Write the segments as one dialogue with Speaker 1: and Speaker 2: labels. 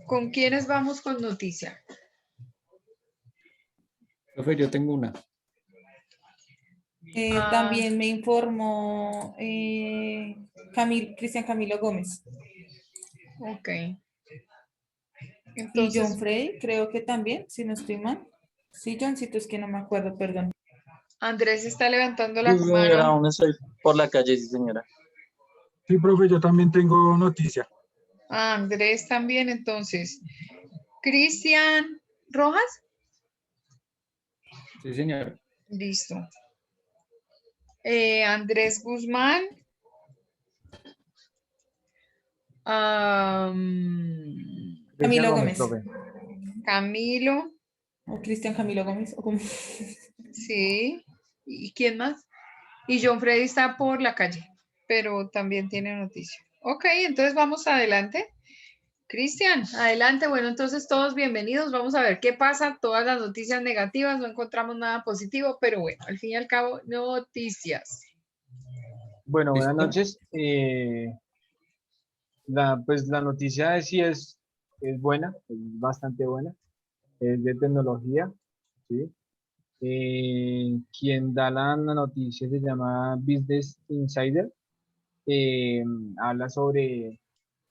Speaker 1: ¿Con quiénes vamos con noticia?
Speaker 2: Profe, yo tengo una.
Speaker 3: También me informó Cristian Camilo Gómez.
Speaker 1: Ok.
Speaker 3: Y John
Speaker 1: Entonces,
Speaker 3: Frey, creo que también, si no estoy mal. Sí, Johncito, es que no me acuerdo, perdón.
Speaker 1: Andrés está levantando
Speaker 4: Sí,
Speaker 1: la
Speaker 4: señora,
Speaker 1: mano.
Speaker 4: aún estoy por la calle, sí, señora.
Speaker 5: Sí, profe, yo también tengo noticia.
Speaker 1: Andrés también, entonces. Cristian Rojas.
Speaker 2: Sí, señor.
Speaker 1: Listo. Andrés Guzmán.
Speaker 3: Camilo
Speaker 4: Gómez,
Speaker 3: Gómez.
Speaker 4: profe.
Speaker 1: Camilo.
Speaker 3: O Cristian Camilo Gómez. O como...
Speaker 1: Sí. ¿Y quién más? Y John Freddy está por la calle, pero también tiene noticia. Ok, entonces vamos adelante. Cristian, adelante. Bueno, entonces todos bienvenidos. Vamos a ver qué pasa. Todas las noticias negativas, no encontramos nada positivo, pero bueno, al fin y al cabo, noticias.
Speaker 4: Bueno, buenas
Speaker 2: ¿Listo?
Speaker 4: noches. Pues la noticia sí es buena, es bastante buena. Es de tecnología, ¿sí? Quien da la noticia se llama Business Insider. Eh, Habla sobre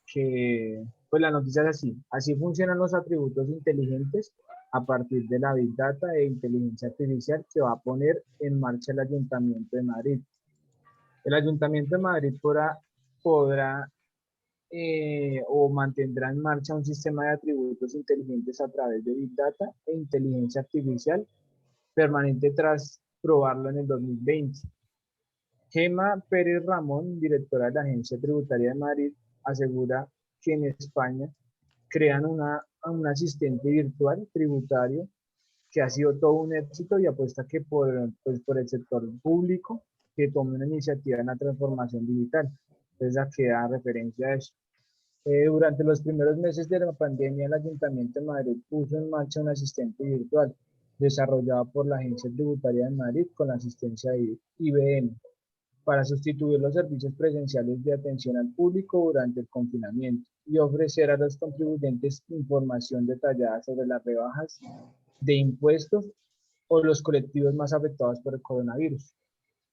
Speaker 4: que, pues la noticia es así. Así funcionan los atributos inteligentes a partir de la Big Data e inteligencia artificial que va a poner en marcha el Ayuntamiento de Madrid. El Ayuntamiento de Madrid podrá o mantendrá en marcha un sistema de atributos inteligentes a través de Big Data e inteligencia artificial permanente tras probarlo en el 2020. Gema Pérez Ramón, directora de la Agencia Tributaria de Madrid, asegura que en España crean un asistente virtual tributario que ha sido todo un éxito y apuesta que por el sector público que tome una iniciativa en la transformación digital. Entonces, a que da referencia a eso. Durante los primeros meses de la pandemia, el Ayuntamiento de Madrid puso en marcha un asistente virtual desarrollado por la Agencia Tributaria de Madrid con la asistencia de IBM para sustituir los servicios presenciales de atención al público durante el confinamiento y ofrecer a los contribuyentes información detallada sobre las rebajas de impuestos o los colectivos más afectados por el coronavirus.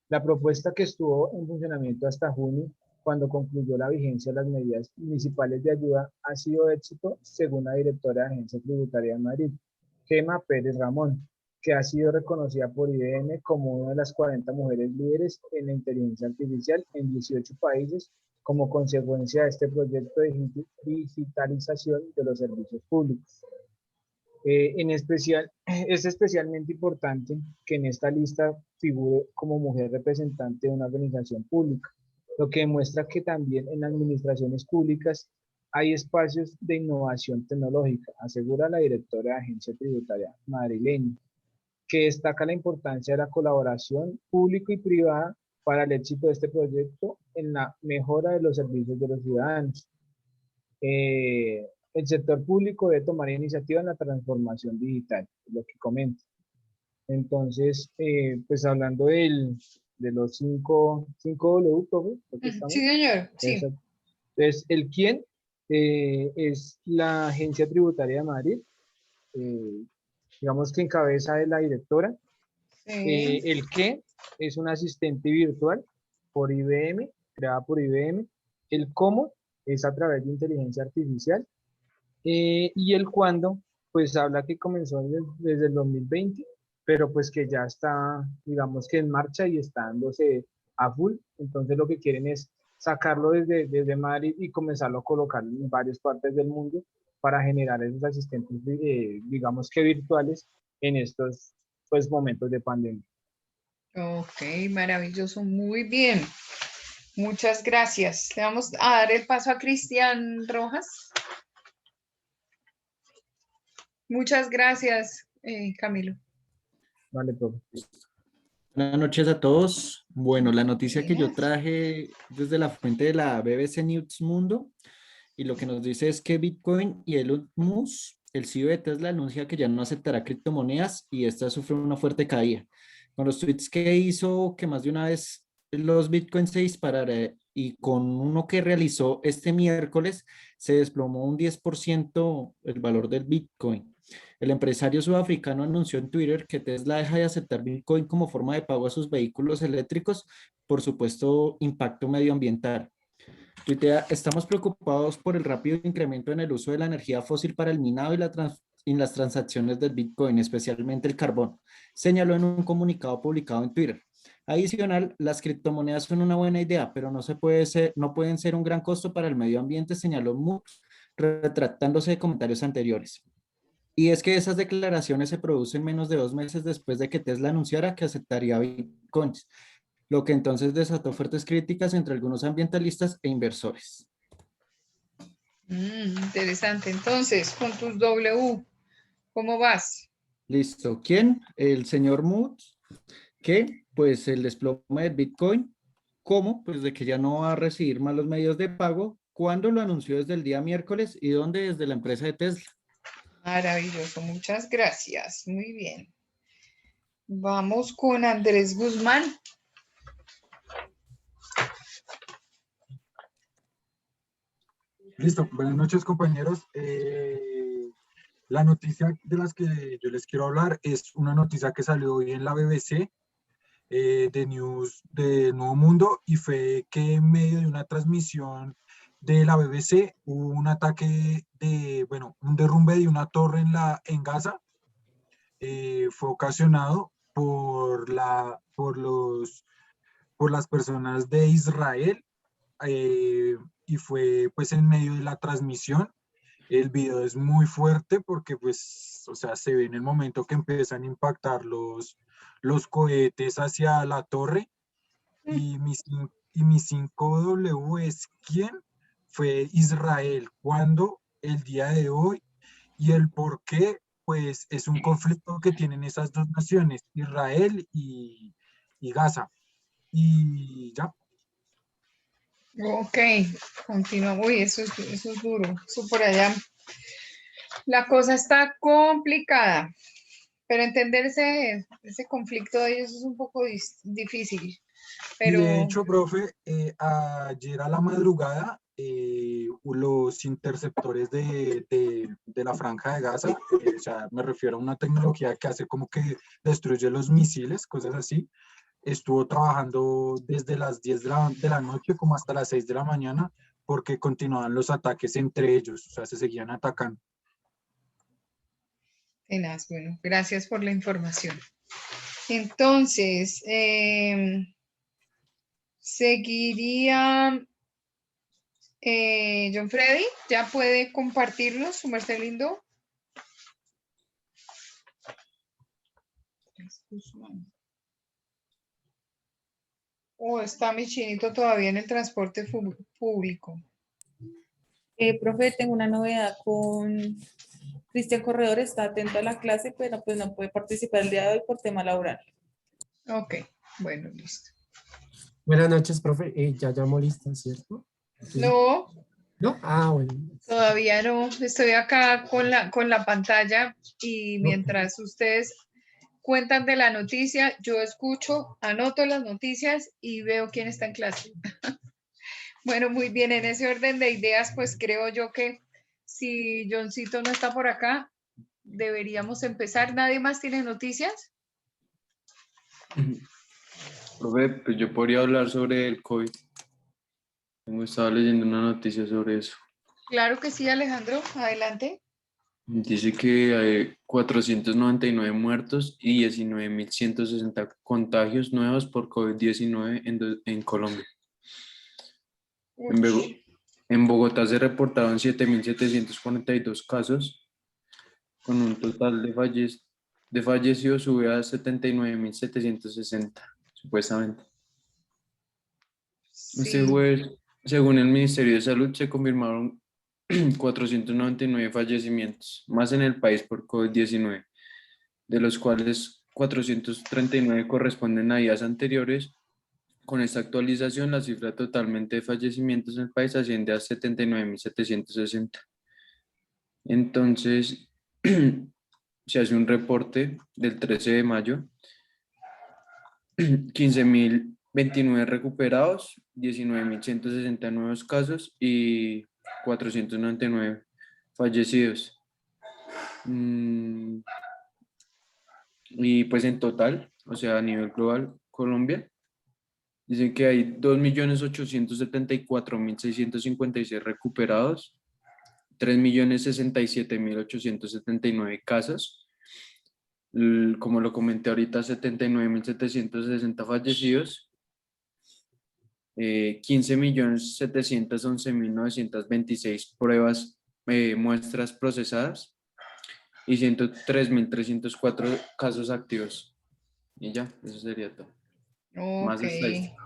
Speaker 4: La propuesta, que estuvo en funcionamiento hasta junio, cuando concluyó la vigencia de las medidas municipales de ayuda, ha sido éxito, según la directora de Agencia Tributaria de Madrid, Gema Pérez Ramón, que ha sido reconocida por IBM como una de las 40 mujeres líderes en la inteligencia artificial en 18 países como consecuencia de este proyecto de digitalización de los servicios públicos. En especial, es especialmente importante que en esta lista figure como mujer representante de una organización pública, lo que demuestra que también en administraciones públicas hay espacios de innovación tecnológica, asegura la directora de Agencia Tributaria madrileña, que destaca la importancia de la colaboración público y privada para el éxito de este proyecto en la mejora de los servicios de los ciudadanos. El sector público debe tomar iniciativa en la transformación digital, es lo que comento. Entonces, pues hablando de los 5W, profe, ¿por qué estamos?
Speaker 1: Sí, señor. Sí.
Speaker 4: Entonces, el quién es la Agencia Tributaria de Madrid, digamos que en cabeza de la directora.
Speaker 1: Sí.
Speaker 4: El qué es un asistente virtual por IBM, creada por IBM. El cómo es a través de inteligencia artificial. Y el cuándo, pues habla que comenzó desde el 2020, pero pues que ya está, digamos que en marcha y está dándose a full. Entonces lo que quieren es sacarlo desde Madrid y comenzarlo a colocar en varias partes del mundo para generar esos asistentes, digamos que virtuales en estos pues momentos de pandemia.
Speaker 1: Ok, maravilloso, muy bien. Muchas gracias. Le vamos a dar el paso a Cristian Rojas. Muchas gracias, Camilo.
Speaker 4: Vale, profe.
Speaker 2: Buenas noches a todos. Bueno, la noticia que yo
Speaker 1: Buenas.
Speaker 2: traje desde la fuente de la BBC News Mundo, y lo que nos dice es que Bitcoin y Elon Musk, el CEO de Tesla, anuncia que ya no aceptará criptomonedas y esta sufre una fuerte caída. Con los tweets que hizo, que más de una vez los Bitcoins se y con uno que realizó este miércoles se desplomó un 10% el valor del Bitcoin. El empresario sudafricano anunció en Twitter que Tesla deja de aceptar Bitcoin como forma de pago a sus vehículos eléctricos por supuesto impacto medioambiental. Tuitea, estamos preocupados por el rápido incremento en el uso de la energía fósil para el minado y las transacciones del Bitcoin, especialmente el carbón, señaló en un comunicado publicado en Twitter. Adicional, las criptomonedas son una buena idea, pero no pueden ser un gran costo para el medio ambiente, señaló Moore, retractándose de comentarios anteriores. Y es que esas declaraciones se producen menos de 2 meses después de que Tesla anunciara que aceptaría bitcoins, lo que entonces desató fuertes críticas entre algunos ambientalistas e inversores.
Speaker 1: Interesante. Entonces, con tus W, ¿cómo vas?
Speaker 2: Listo. ¿Quién? El señor Mood, que pues el desplome del Bitcoin, ¿cómo? Pues de que ya no va a recibir más los medios de pago. ¿Cuándo lo anunció? Desde el día miércoles. ¿Y dónde? Desde la empresa de Tesla.
Speaker 1: Maravilloso, muchas gracias. Muy bien. Vamos con Andrés Guzmán.
Speaker 5: Listo, buenas noches compañeros. La noticia de las que yo les quiero hablar es una noticia que salió hoy en la BBC de News de Nuevo Mundo y fue que en medio de una transmisión de la BBC hubo un ataque bueno, un derrumbe de una torre en Gaza. Fue ocasionado por las personas de Israel y fue pues en medio de la transmisión. El video es muy fuerte porque pues, o sea, se ve en el momento que empiezan a impactar los cohetes hacia la torre y mi 5W es quién fue Israel, cuándo, el día de hoy y el por qué, pues es un conflicto que tienen esas dos naciones, Israel y Gaza. Y ya.
Speaker 1: Ok, continuamos. Uy, eso es duro. Eso por allá. La cosa está complicada, pero entender ese conflicto de ellos es un poco difícil.
Speaker 5: Y de
Speaker 1: Pero,
Speaker 5: hecho, profe, ayer a la madrugada, los interceptores de la Franja de Gaza, o sea, me refiero a una tecnología que hace como que destruye los misiles, cosas así, estuvo trabajando desde las 10 de la noche como hasta las 6 de la mañana, porque continuaban los ataques entre ellos, o sea, se seguían atacando.
Speaker 1: tenaz, bueno, gracias por la información. Entonces, seguiría John Freddy, ya puede compartirlo, su merced lindo. O está mi chinito todavía en el transporte público.
Speaker 3: Profe, tengo una novedad con Cristian Corredor, está atento a la clase, pero pues no puede participar el día de hoy por tema laboral.
Speaker 1: Ok, bueno, listo.
Speaker 6: Buenas noches, profe. Ya llamo lista, ¿cierto? Sí.
Speaker 1: No,
Speaker 6: ¿No? Ah, bueno.
Speaker 1: todavía no. Estoy acá con la pantalla y mientras ustedes cuentan de la noticia, yo escucho, anoto las noticias y veo quién está en clase. Bueno, muy bien, en ese orden de ideas, pues creo yo que si Johncito no está por acá, deberíamos empezar. ¿Nadie más tiene noticias?
Speaker 7: Profe, pues yo podría hablar sobre el COVID. Estaba leyendo una noticia sobre eso.
Speaker 1: Claro que sí, Alejandro, adelante.
Speaker 7: Dice que hay 499 muertos y 19.160 contagios nuevos por COVID-19 en Colombia.
Speaker 1: Uy,
Speaker 7: En Bogotá se reportaron 7.742 casos, con un total de fallecidos sube a 79.760, supuestamente. Este
Speaker 1: sí,
Speaker 7: jueves, según el Ministerio de Salud, se confirmaron 499 fallecimientos más en el país por COVID-19, de los cuales 439 corresponden a días anteriores. Con esta actualización, la cifra totalmente de fallecimientos en el país asciende a 79.760. Entonces, se hace un reporte del 13 de mayo, 29 recuperados, 19.160 nuevos casos y 499 fallecidos. Y pues en total, o sea, a nivel global, Colombia, dicen que hay 2.874.656 recuperados, 3.067.879 casos, como lo comenté ahorita, 79.760 fallecidos, 15.711.926 pruebas, muestras procesadas y 103.304 casos activos. Y ya, eso sería todo. Más
Speaker 1: Ok.
Speaker 7: estadística.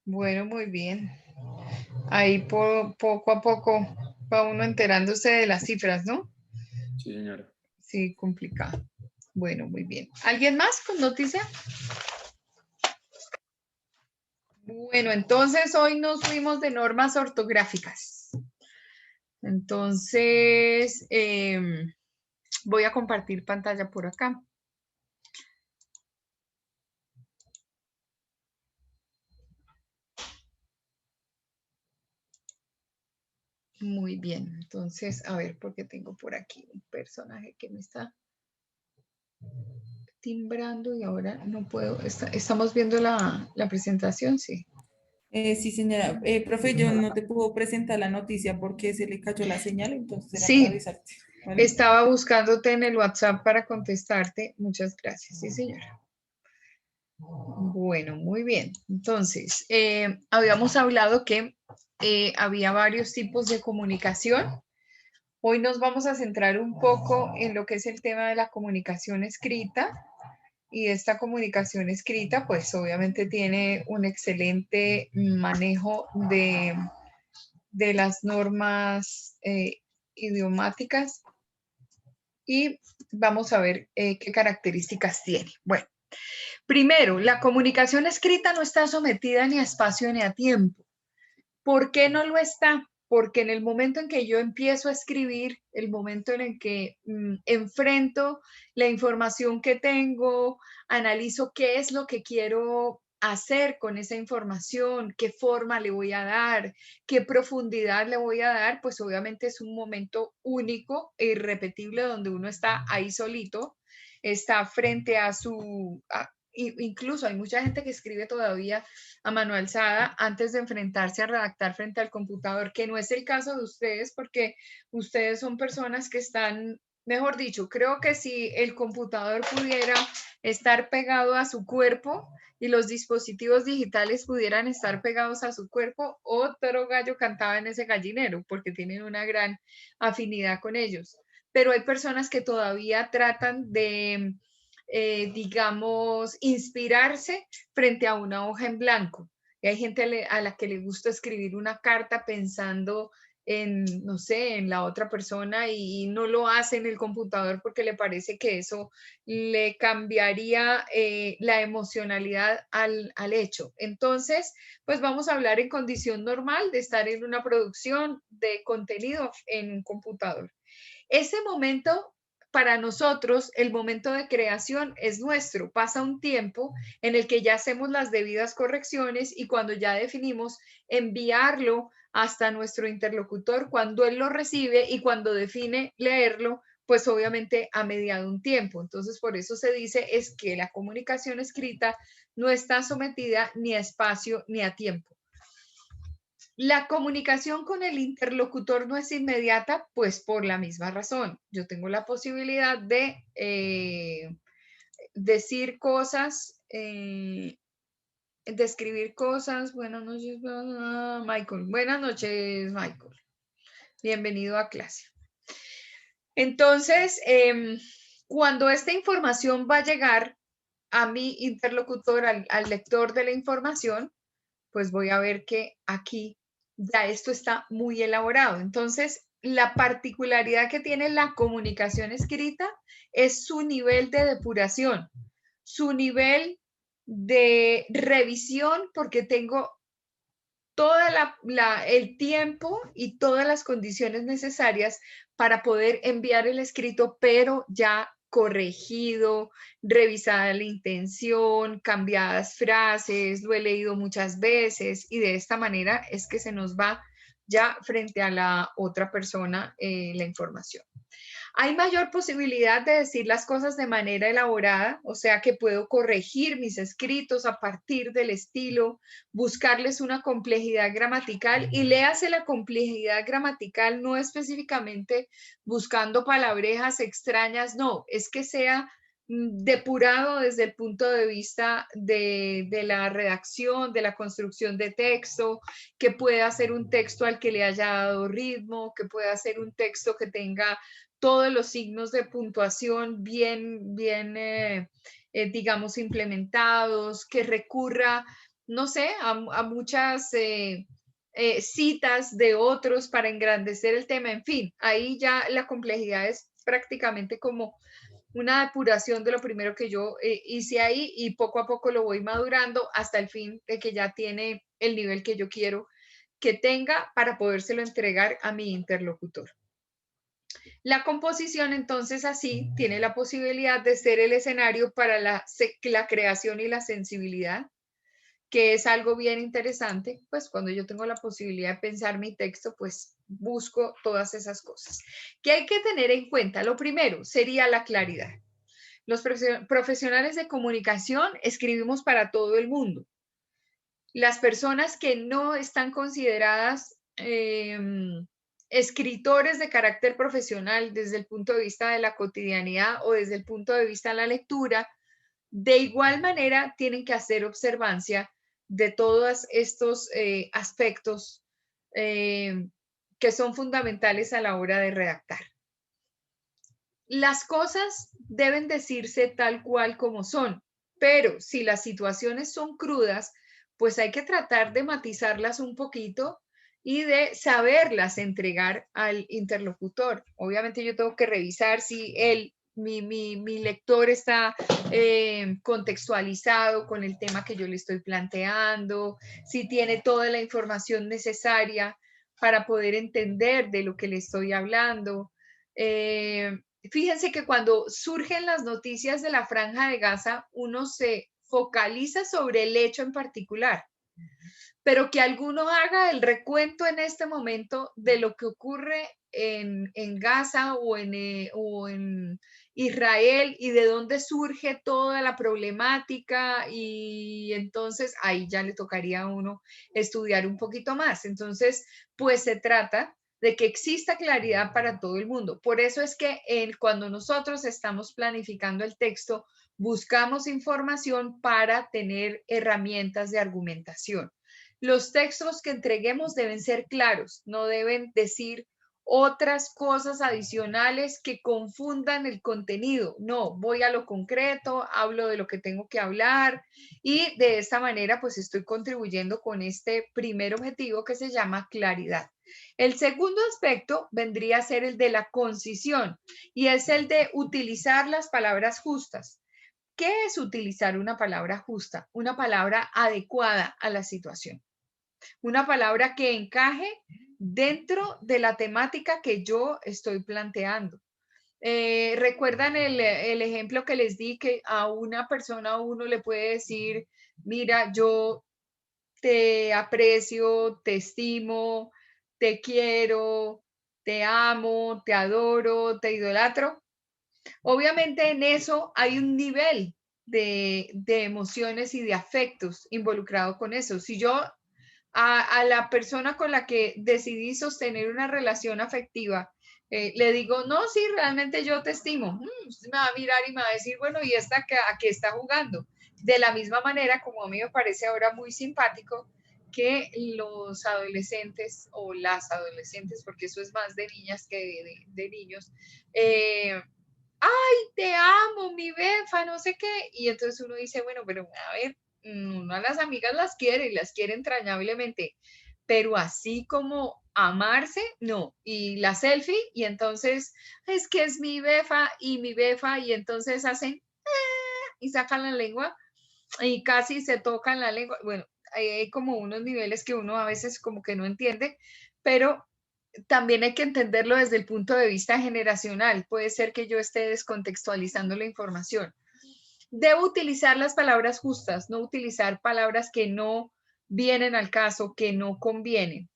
Speaker 1: Bueno, muy bien. Ahí poco a poco va uno enterándose de las cifras, ¿no?
Speaker 7: Sí, señora.
Speaker 1: Sí, complicado. Bueno, muy bien. ¿Alguien más con noticia? Bueno, entonces hoy nos fuimos de normas ortográficas. Entonces, voy a compartir pantalla por acá. Muy bien, entonces, a ver, porque tengo por aquí un personaje que me está timbrando y ahora no puedo. Estamos viendo la presentación, sí.
Speaker 3: Sí, señora. Profe, yo no te puedo presentar la noticia porque se le cayó la señal, entonces era para
Speaker 1: Sí,
Speaker 3: avisarte. ¿Vale?
Speaker 1: estaba buscándote en el WhatsApp para contestarte. Muchas gracias, sí, señora. Bueno, muy bien. Entonces, habíamos hablado que había varios tipos de comunicación. Hoy nos vamos a centrar un poco en lo que es el tema de la comunicación escrita. Y esta comunicación escrita, pues obviamente tiene un excelente manejo de las normas idiomáticas y vamos a ver qué características tiene. Bueno, primero, la comunicación escrita no está sometida ni a espacio ni a tiempo. ¿Por qué no lo está? Porque en el momento en que yo empiezo a escribir, el momento en el que enfrento la información que tengo, analizo qué es lo que quiero hacer con esa información, qué forma le voy a dar, qué profundidad le voy a dar, pues obviamente es un momento único e irrepetible donde uno está ahí solito, está frente a incluso hay mucha gente que escribe todavía a mano alzada antes de enfrentarse a redactar frente al computador, que no es el caso de ustedes porque ustedes son personas que están, mejor dicho, creo que si el computador pudiera estar pegado a su cuerpo y los dispositivos digitales pudieran estar pegados a su cuerpo, otro gallo cantaba en ese gallinero porque tienen una gran afinidad con ellos. Pero hay personas que todavía tratan de digamos, inspirarse frente a una hoja en blanco. Y hay gente a la que le gusta escribir una carta pensando en, no sé, en la otra persona y no lo hace en el computador porque le parece que eso le cambiaría la emocionalidad al hecho. Entonces, pues vamos a hablar en condición normal de estar en una producción de contenido en un computador. Ese momento para nosotros, el momento de creación es nuestro. Pasa un tiempo en el que ya hacemos las debidas correcciones y cuando ya definimos enviarlo hasta nuestro interlocutor, cuando él lo recibe y cuando define leerlo, pues obviamente ha mediado un tiempo. Entonces, por eso se dice es que la comunicación escrita no está sometida ni a espacio ni a tiempo. La comunicación con el interlocutor no es inmediata, pues por la misma razón. Yo tengo la posibilidad de decir cosas, de escribir cosas. Buenas noches, Michael. Buenas noches, Michael. Bienvenido a clase. Entonces, cuando esta información va a llegar a mi interlocutor, al lector de la información, pues voy a ver que aquí ya esto está muy elaborado. Entonces, la particularidad que tiene la comunicación escrita es su nivel de depuración, su nivel de revisión, porque tengo todo el tiempo y todas las condiciones necesarias para poder enviar el escrito, pero ya corregido, revisada la intención, cambiadas frases, lo he leído muchas veces y de esta manera es que se nos va ya frente a la otra persona la información. Hay mayor posibilidad de decir las cosas de manera elaborada, o sea que puedo corregir mis escritos a partir del estilo, buscarles una complejidad gramatical y léase la complejidad gramatical no específicamente buscando palabrejas extrañas, no, es que sea depurado desde el punto de vista de la redacción, de la construcción de texto, que pueda ser un texto al que le haya dado ritmo, que pueda ser un texto que tenga todos los signos de puntuación bien, digamos, implementados, que recurra, no sé, a muchas citas de otros para engrandecer el tema. En fin, ahí ya la complejidad es prácticamente como una depuración de lo primero que yo hice ahí y poco a poco lo voy madurando hasta el fin de que ya tiene el nivel que yo quiero que tenga para podérselo entregar a mi interlocutor. La composición, entonces, así tiene la posibilidad de ser el escenario para la creación y la sensibilidad, que es algo bien interesante, pues cuando yo tengo la posibilidad de pensar mi texto, pues busco todas esas cosas. ¿Qué hay que tener en cuenta? Lo primero sería la claridad. Los profesionales de comunicación escribimos para todo el mundo. Las personas que no están consideradas escritores de carácter profesional desde el punto de vista de la cotidianidad o desde el punto de vista de la lectura, de igual manera tienen que hacer observancia de todos estos aspectos que son fundamentales a la hora de redactar. Las cosas deben decirse tal cual como son, pero si las situaciones son crudas, pues hay que tratar de matizarlas un poquito y de saberlas entregar al interlocutor. Obviamente yo tengo que revisar si mi lector está contextualizado con el tema que yo le estoy planteando, si tiene toda la información necesaria para poder entender de lo que le estoy hablando. Fíjense que cuando surgen las noticias de la Franja de Gaza, uno se focaliza sobre el hecho en particular, pero que alguno haga el recuento en este momento de lo que ocurre en Gaza o en Israel y de dónde surge toda la problemática y entonces ahí ya le tocaría a uno estudiar un poquito más. Entonces, pues se trata de que exista claridad para todo el mundo. Por eso es que cuando nosotros estamos planificando el texto, buscamos información para tener herramientas de argumentación. Los textos que entreguemos deben ser claros, no deben decir otras cosas adicionales que confundan el contenido. No, voy a lo concreto, hablo de lo que tengo que hablar y de esta manera pues estoy contribuyendo con este primer objetivo que se llama claridad. El segundo aspecto vendría a ser el de la concisión y es el de utilizar las palabras justas. ¿Qué es utilizar una palabra justa? Una palabra adecuada a la situación. Una palabra que encaje dentro de la temática que yo estoy planteando. ¿Recuerdan el ejemplo que les di que a una persona uno le puede decir, mira, yo te aprecio, te estimo, te quiero, te amo, te adoro, te idolatro? Obviamente en eso hay un nivel de emociones y de afectos involucrado con eso. Si yo a la persona con la que decidí sostener una relación afectiva, le digo, no, sí, realmente yo te estimo. Usted me va a mirar y me va a decir, bueno, ¿y esta a qué está jugando? De la misma manera, como a mí me parece ahora muy simpático, que los adolescentes o las adolescentes, porque eso es más de niñas que de niños, ay, te amo, mi befa, no sé qué. Y entonces uno dice, bueno, pero a ver, uno a las amigas las quiere y las quiere entrañablemente, pero así como amarse, no. Y la selfie, y entonces es que es mi befa, y entonces hacen y sacan la lengua y casi se tocan la lengua. Bueno, hay como unos niveles que uno a veces como que no entiende, pero también hay que entenderlo desde el punto de vista generacional. Puede ser que yo esté descontextualizando la información. Debo utilizar las palabras justas, no utilizar palabras que no vienen al caso, que no convienen.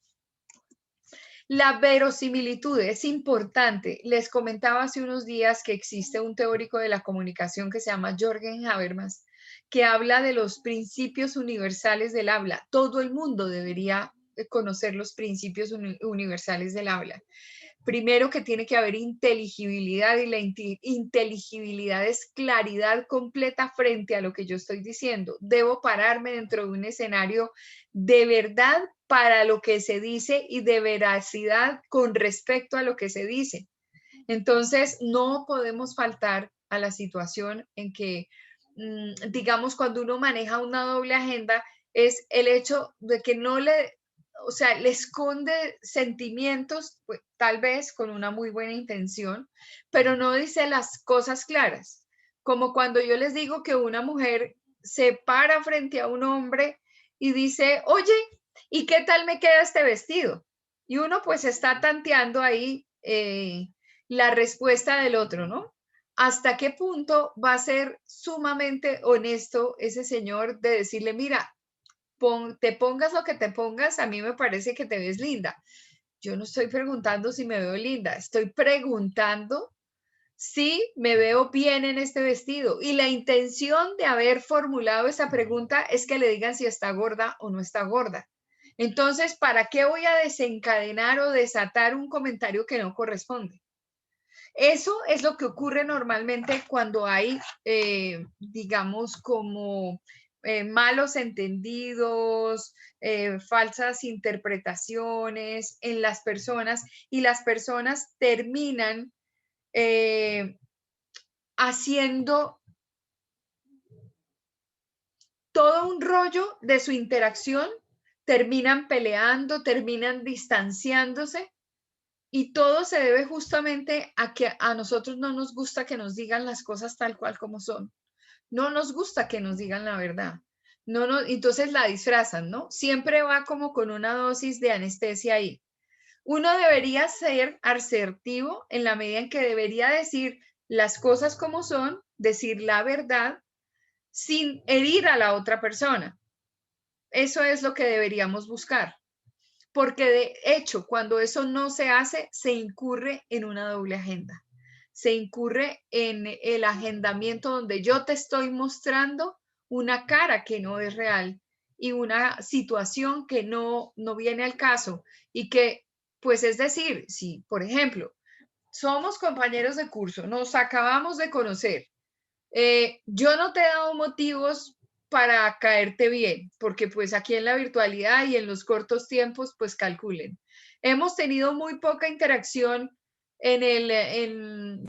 Speaker 1: La verosimilitud es importante. Les comentaba hace unos días que existe un teórico de la comunicación que se llama Jürgen Habermas, que habla de los principios universales del habla. Todo el mundo debería conocer los principios universales del habla. Primero, que tiene que haber inteligibilidad, y la inteligibilidad es claridad completa frente a lo que yo estoy diciendo. Debo pararme dentro de un escenario de verdad para lo que se dice y de veracidad con respecto a lo que se dice. Entonces, no podemos faltar a la situación en que, digamos, cuando uno maneja una doble agenda, es el hecho de que no le, o sea, le esconde sentimientos, pues, tal vez con una muy buena intención, pero no dice las cosas claras. Como cuando yo les digo que una mujer se para frente a un hombre y dice, oye, ¿y qué tal me queda este vestido? Y uno pues está tanteando ahí la respuesta del otro, ¿no? ¿Hasta qué punto va a ser sumamente honesto ese señor de decirle, mira, te pongas lo que te pongas, a mí me parece que te ves linda? Yo no estoy preguntando si me veo linda, estoy preguntando si me veo bien en este vestido. Y la intención de haber formulado esa pregunta es que le digan si está gorda o no está gorda. Entonces, ¿para qué voy a desencadenar o desatar un comentario que no corresponde? Eso es lo que ocurre normalmente cuando hay, digamos, como malos entendidos, falsas interpretaciones en las personas, y las personas terminan haciendo todo un rollo de su interacción, terminan peleando, terminan distanciándose. Y todo se debe justamente a que a nosotros no nos gusta que nos digan las cosas tal cual como son. No nos gusta que nos digan la verdad. Entonces la disfrazan, ¿no? Siempre va como con una dosis de anestesia ahí. Uno debería ser asertivo en la medida en que debería decir las cosas como son, decir la verdad sin herir a la otra persona. Eso es lo que deberíamos buscar. Porque de hecho, cuando eso no se hace, se incurre en una doble agenda. Se incurre en el agendamiento donde yo te estoy mostrando una cara que no es real y una situación que no viene al caso. Y que, pues es decir, si, por ejemplo, somos compañeros de curso, nos acabamos de conocer, yo no te he dado motivos para caerte bien, porque pues aquí en la virtualidad y en los cortos tiempos, pues calculen. Hemos tenido muy poca interacción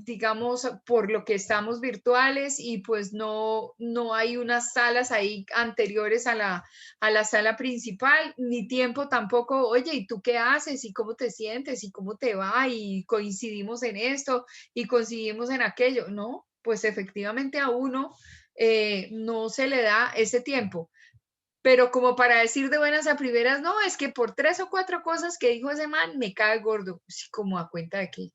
Speaker 1: digamos, por lo que estamos virtuales, y pues no hay unas salas ahí anteriores a la sala principal, ni tiempo tampoco, oye, ¿y tú qué haces? ¿Y cómo te sientes? ¿Y cómo te va? Y coincidimos en esto y coincidimos en aquello, ¿no? Pues efectivamente a uno no se le da ese tiempo. Pero como para decir de buenas a primeras, no, es que por 3 o 4 cosas que dijo ese man, me cae gordo. Sí, como a cuenta de qué.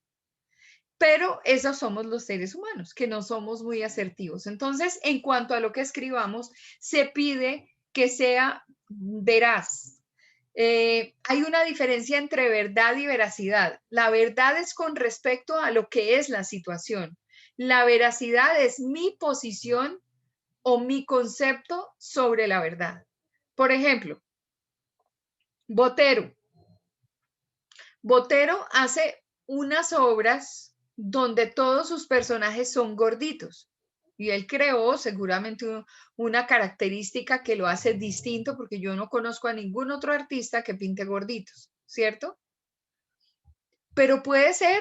Speaker 1: Pero esos somos los seres humanos, que no somos muy asertivos. Entonces, en cuanto a lo que escribamos, se pide que sea veraz. Hay una diferencia entre verdad y veracidad. La verdad es con respecto a lo que es la situación. La veracidad es mi posición o mi concepto sobre la verdad. Por ejemplo, Botero. Botero hace unas obras donde todos sus personajes son gorditos. Y él creó seguramente una característica que lo hace distinto, porque yo no conozco a ningún otro artista que pinte gorditos, ¿cierto? Pero puede ser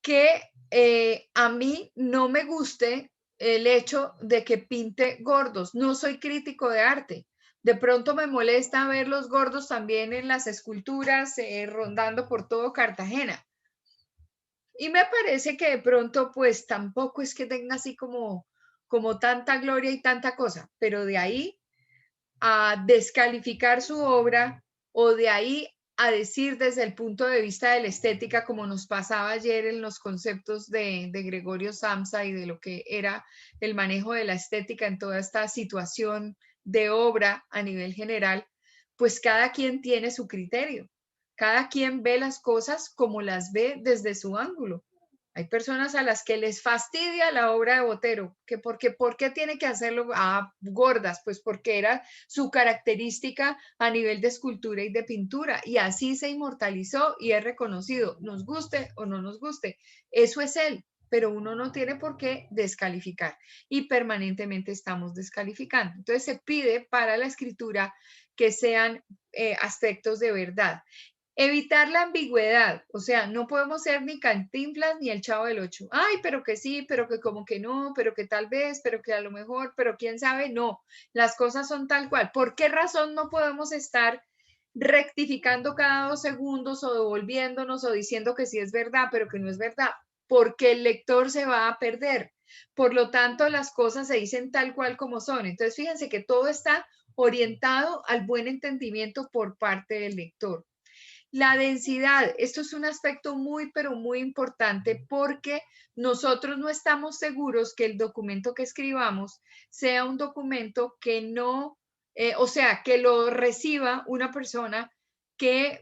Speaker 1: que a mí no me guste el hecho de que pinte gordos. No soy crítico de arte. De pronto me molesta ver los gordos también en las esculturas rondando por todo Cartagena. Y me parece que de pronto pues tampoco es que tenga así como tanta gloria y tanta cosa, pero de ahí a descalificar su obra, o de ahí a decir desde el punto de vista de la estética, como nos pasaba ayer en los conceptos de Gregorio Samsa y de lo que era el manejo de la estética en toda esta situación de obra a nivel general, pues cada quien tiene su criterio. Cada quien ve las cosas como las ve desde su ángulo. Hay personas a las que les fastidia la obra de Botero, que ¿por qué tiene que hacerlo? Gordas, pues porque era su característica a nivel de escultura y de pintura, y así se inmortalizó y es reconocido, nos guste o no nos guste. Eso es él, pero uno no tiene por qué descalificar, y permanentemente estamos descalificando. Entonces se pide para la escritura que sean aspectos de verdad. Evitar la ambigüedad, o sea, no podemos ser ni Cantinflas ni el Chavo del Ocho. Ay, pero que sí, pero que como que no, pero que tal vez, pero que a lo mejor, pero quién sabe, no. Las cosas son tal cual. ¿Por qué razón no podemos estar rectificando cada 2 segundos o devolviéndonos o diciendo que sí es verdad, pero que no es verdad? Porque el lector se va a perder. Por lo tanto, las cosas se dicen tal cual como son. Entonces, fíjense que todo está orientado al buen entendimiento por parte del lector. La densidad, esto es un aspecto muy, pero muy importante porque nosotros no estamos seguros que el documento que escribamos sea un documento que no, o sea, que lo reciba una persona que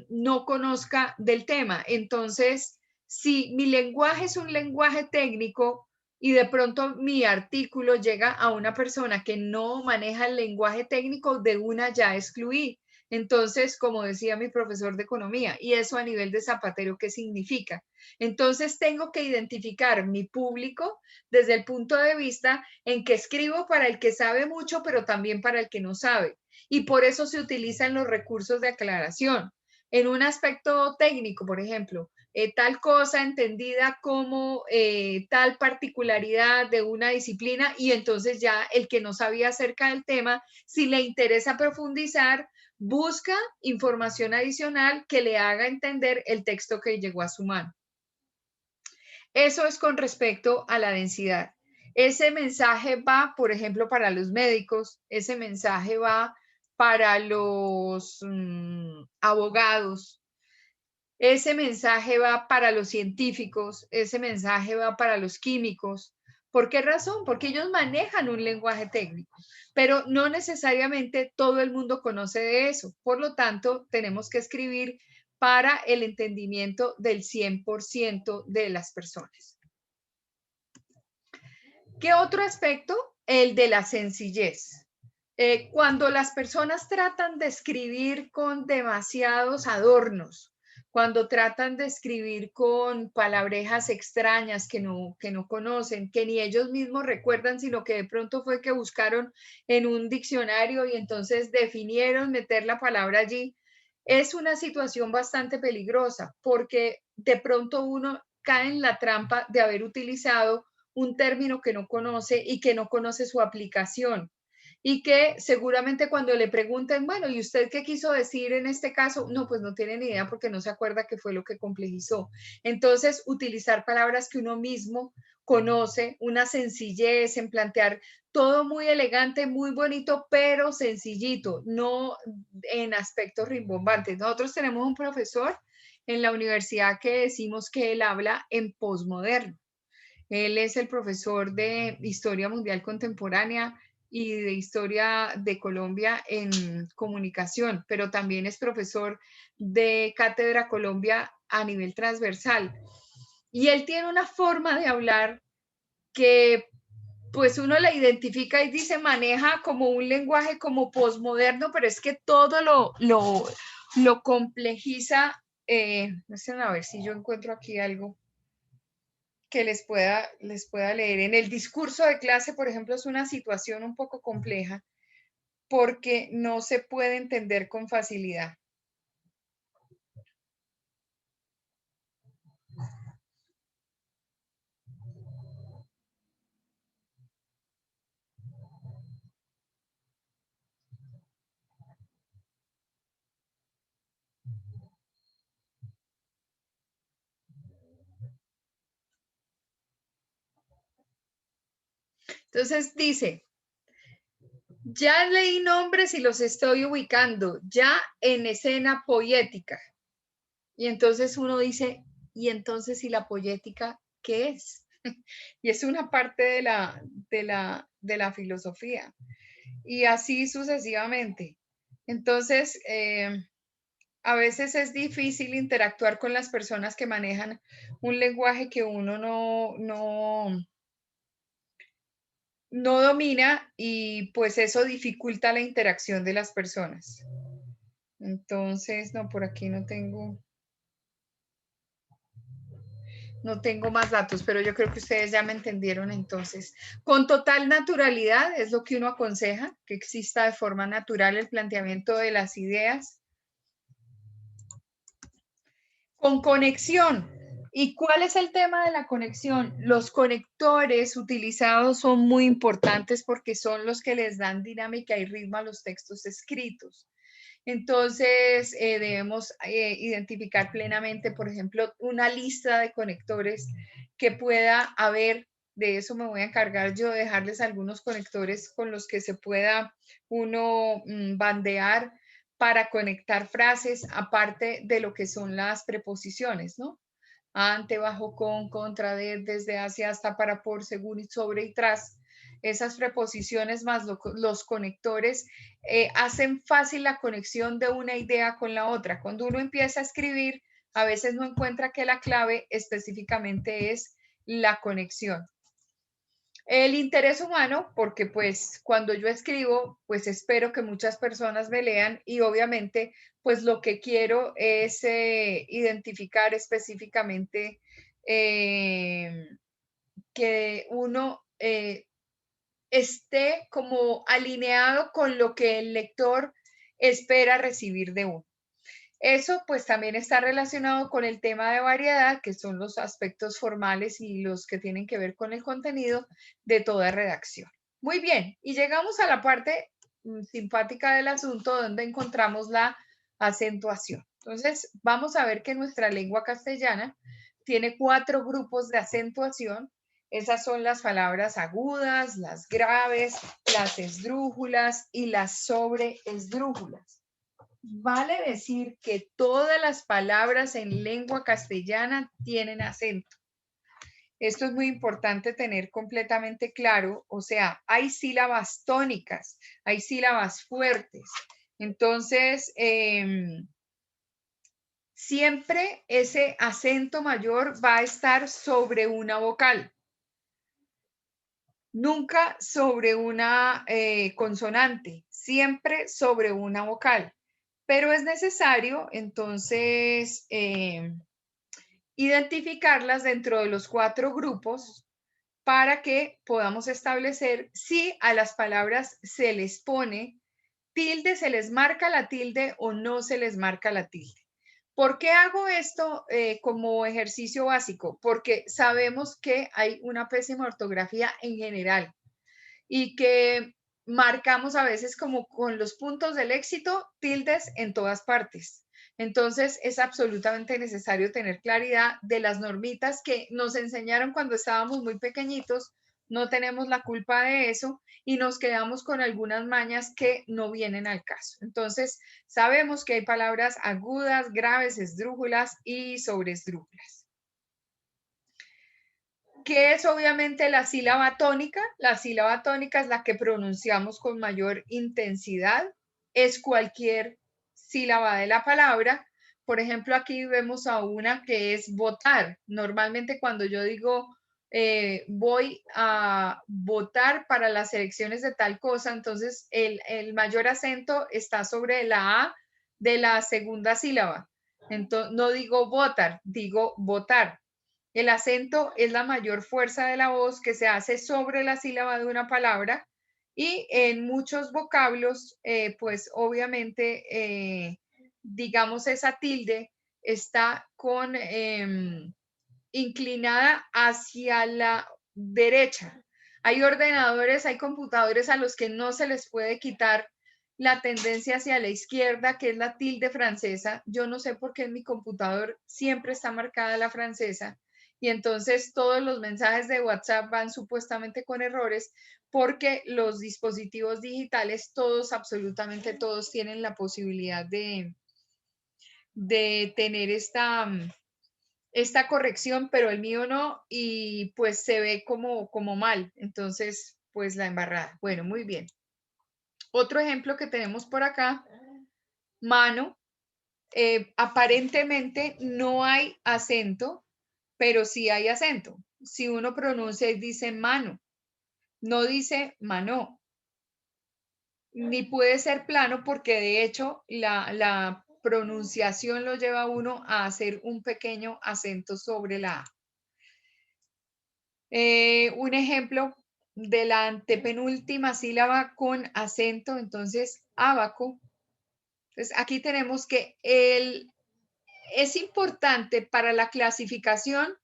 Speaker 1: no conozca del tema. Entonces, si mi lenguaje es un lenguaje técnico y de pronto mi artículo llega a una persona que no maneja el lenguaje técnico, de una ya excluí. Entonces, como decía mi profesor de economía, y eso a nivel de zapatero, ¿qué significa? Entonces, tengo que identificar mi público desde el punto de vista en que escribo para el que sabe mucho, pero también para el que no sabe. Y por eso se utilizan los recursos de aclaración. En un aspecto técnico, por ejemplo, tal cosa entendida como tal particularidad de una disciplina, y entonces ya el que no sabía acerca del tema, si le interesa profundizar, busca información adicional que le haga entender el texto que llegó a su mano. Eso es con respecto a la densidad. Ese mensaje va, por ejemplo, para los médicos, ese mensaje va para los abogados, ese mensaje va para los científicos, ese mensaje va para los químicos. ¿Por qué razón? Porque ellos manejan un lenguaje técnico, pero no necesariamente todo el mundo conoce de eso. Por lo tanto, tenemos que escribir para el entendimiento del 100% de las personas. ¿Qué otro aspecto? El de la sencillez. Cuando las personas tratan de escribir con demasiados adornos, cuando tratan de escribir con palabrejas extrañas que no conocen, que ni ellos mismos recuerdan, sino que de pronto fue que buscaron en un diccionario y entonces definieron meter la palabra allí, es una situación bastante peligrosa porque de pronto uno cae en la trampa de haber utilizado un término que no conoce y que no conoce su aplicación. Y que seguramente cuando le pregunten, bueno, ¿y usted qué quiso decir en este caso? No, pues no tiene ni idea porque no se acuerda qué fue lo que complejizó. Entonces, utilizar palabras que uno mismo conoce, una sencillez en plantear todo muy elegante, muy bonito, pero sencillito, no en aspectos rimbombantes. Nosotros tenemos un profesor en la universidad que decimos que él habla en posmoderno. Él es el profesor de Historia Mundial Contemporánea y de Historia de Colombia en comunicación, pero también es profesor de Cátedra Colombia a nivel transversal. Y él tiene una forma de hablar que pues uno la identifica y dice, maneja como un lenguaje como posmoderno, pero es que todo lo complejiza. A ver si yo encuentro aquí algo que les pueda leer. En el discurso de clase, por ejemplo, es una situación un poco compleja porque no se puede entender con facilidad. Entonces dice, Ya leí nombres y los estoy ubicando, ya en escena poética. Y entonces uno dice, ¿y entonces y la poética qué es? Y es una parte de la filosofía. Y así sucesivamente. Entonces, a veces es difícil interactuar con las personas que manejan un lenguaje que uno no domina y pues eso dificulta la interacción de las personas. Entonces, no, por aquí no tengo más datos, pero yo creo que ustedes ya me entendieron entonces. Con total naturalidad es lo que uno aconseja, que exista de forma natural el planteamiento de las ideas. Con conexión. ¿Y cuál es el tema de la conexión? Los conectores utilizados son muy importantes porque son los que les dan dinámica y ritmo a los textos escritos. Entonces, debemos identificar plenamente, por ejemplo, una lista de conectores que pueda haber. De eso me voy a encargar yo, de dejarles algunos conectores con los que se pueda uno bandear para conectar frases, aparte de lo que son las preposiciones, ¿no? Ante, bajo, con, contra, de, desde, hacia, hasta, para, por, según, sobre y tras. Esas preposiciones más los conectores hacen fácil la conexión de una idea con la otra. Cuando uno empieza a escribir, a veces no encuentra que la clave específicamente es la conexión. El interés humano, porque pues cuando yo escribo, pues espero que muchas personas me lean y obviamente pues lo que quiero es identificar específicamente que uno esté como alineado con lo que el lector espera recibir de uno. Eso pues también está relacionado con el tema de variedad, que son los aspectos formales y los que tienen que ver con el contenido de toda redacción. Muy bien, y llegamos a la parte simpática del asunto donde encontramos la acentuación. Entonces, vamos a ver que nuestra lengua castellana tiene 4 grupos de acentuación. Esas son las palabras agudas, las graves, las esdrújulas y las sobreesdrújulas. Vale decir que todas las palabras en lengua castellana tienen acento. Esto es muy importante tener completamente claro. O sea, hay sílabas tónicas, hay sílabas fuertes. Entonces, siempre ese acento mayor va a estar sobre una vocal. Nunca sobre una consonante, siempre sobre una vocal. Pero es necesario, entonces, identificarlas dentro de los 4 grupos para que podamos establecer si a las palabras se les pone tilde, se les marca la tilde o no se les marca la tilde. ¿Por qué hago esto como ejercicio básico? Porque sabemos que hay una pésima ortografía en general y que marcamos a veces como con los puntos del éxito tildes en todas partes. Entonces es absolutamente necesario tener claridad de las normitas que nos enseñaron cuando estábamos muy pequeñitos. No tenemos la culpa de eso y nos quedamos con algunas mañas que no vienen al caso. Entonces sabemos que hay palabras agudas, graves, esdrújulas y sobreesdrújulas. ¿Qué es obviamente la sílaba tónica? La sílaba tónica es la que pronunciamos con mayor intensidad. Es cualquier sílaba de la palabra. Por ejemplo, aquí vemos a una que es votar. Normalmente cuando yo digo voy a votar para las elecciones de tal cosa, entonces el mayor acento está sobre la A de la segunda sílaba. Entonces, no digo votar, digo votar. El acento es la mayor fuerza de la voz que se hace sobre la sílaba de una palabra y en muchos vocablos, pues obviamente, digamos, esa tilde está inclinada hacia la derecha. Hay ordenadores, hay computadores a los que no se les puede quitar la tendencia hacia la izquierda, que es la tilde francesa. Yo no sé por qué en mi computador siempre está marcada la francesa. y entonces todos los mensajes de WhatsApp van supuestamente con errores porque los dispositivos digitales, todos, absolutamente todos, tienen la posibilidad de tener esta corrección, pero el mío no, y pues se ve como mal. Entonces, pues la embarrada. Bueno, muy bien. Otro ejemplo que tenemos por acá, mano. Aparentemente no hay acento, pero sí hay acento. Si uno pronuncia y dice mano, no dice mano, ni puede ser plano porque de hecho la pronunciación lo lleva a uno a hacer un pequeño acento sobre la A. Un ejemplo de la antepenúltima sílaba con acento, entonces ábaco. Entonces aquí tenemos que es importante para la clasificación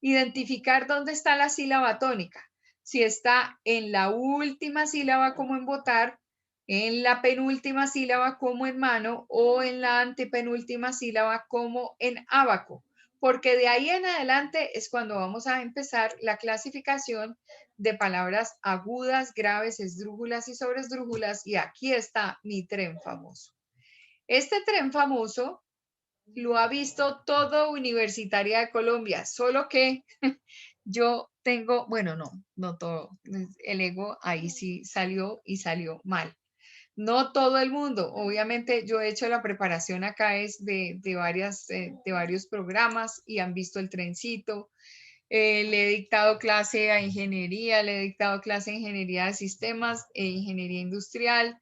Speaker 1: identificar dónde está la sílaba tónica. Si está en la última sílaba como en votar, en la penúltima sílaba como en mano o en la antepenúltima sílaba como en ábaco. Porque de ahí en adelante es cuando vamos a empezar la clasificación de palabras agudas, graves, esdrújulas y sobresdrújulas. Y aquí está mi tren famoso. Este tren famoso lo ha visto todo Universitaria de Colombia, solo que yo tengo, bueno, no todo, el ego ahí sí salió y salió mal. No todo el mundo, obviamente yo he hecho la preparación acá es de varios programas y han visto el trencito. Le he dictado clase a ingeniería, le he dictado clase a ingeniería de sistemas e ingeniería industrial.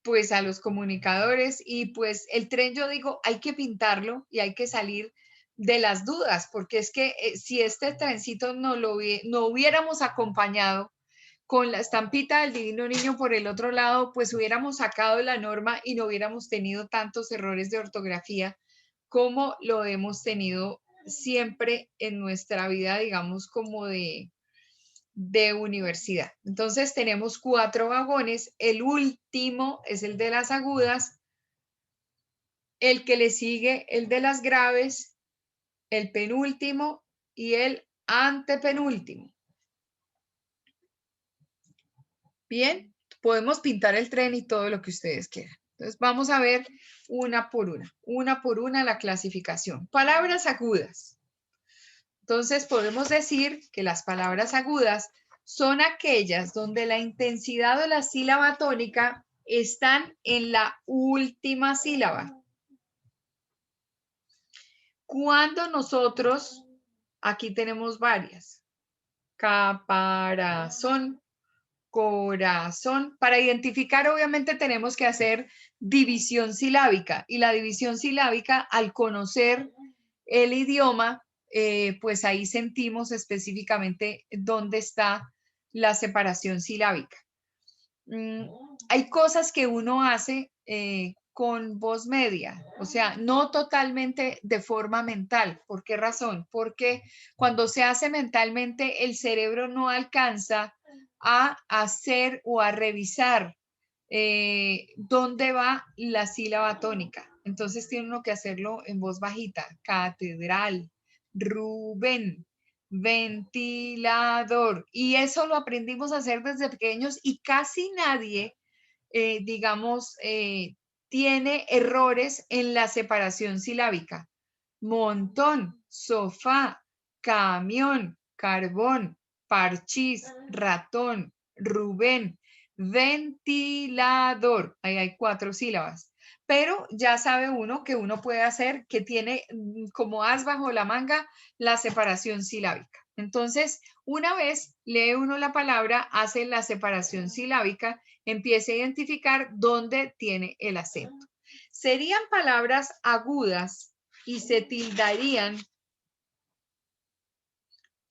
Speaker 1: Pues a los comunicadores y pues el tren yo digo hay que pintarlo y hay que salir de las dudas porque es que si este trencito no hubiéramos acompañado con la estampita del Divino Niño por el otro lado, pues hubiéramos sacado la norma y no hubiéramos tenido tantos errores de ortografía como lo hemos tenido siempre en nuestra vida, digamos, como de universidad. Entonces tenemos 4 vagones, el último es el de las agudas, el que le sigue el de las graves, el penúltimo y el antepenúltimo. Bien, podemos pintar el tren y todo lo que ustedes quieran. Entonces vamos a ver una por una la clasificación. Palabras agudas. Entonces podemos decir que las palabras agudas son aquellas donde la intensidad de la sílaba tónica están en la última sílaba. Cuando nosotros, aquí tenemos varias, caparazón, corazón, para identificar obviamente tenemos que hacer división silábica y la división silábica al conocer el idioma, pues ahí sentimos específicamente dónde está la separación silábica. Hay cosas que uno hace con voz media, o sea, no totalmente de forma mental. ¿Por qué razón? Porque cuando se hace mentalmente, el cerebro no alcanza a hacer o a revisar dónde va la sílaba tónica. Entonces tiene uno que hacerlo en voz bajita. Catedral, Rubén, ventilador. Y eso lo aprendimos a hacer desde pequeños y casi nadie, digamos, tiene errores en la separación silábica. Montón, sofá, camión, carbón, parchís, ratón, Rubén, ventilador. Ahí hay 4 sílabas. Pero ya sabe uno que uno puede hacer, que tiene como as bajo la manga la separación silábica. Entonces, una vez lee uno la palabra, hace la separación silábica, empieza a identificar dónde tiene el acento. Serían palabras agudas y se tildarían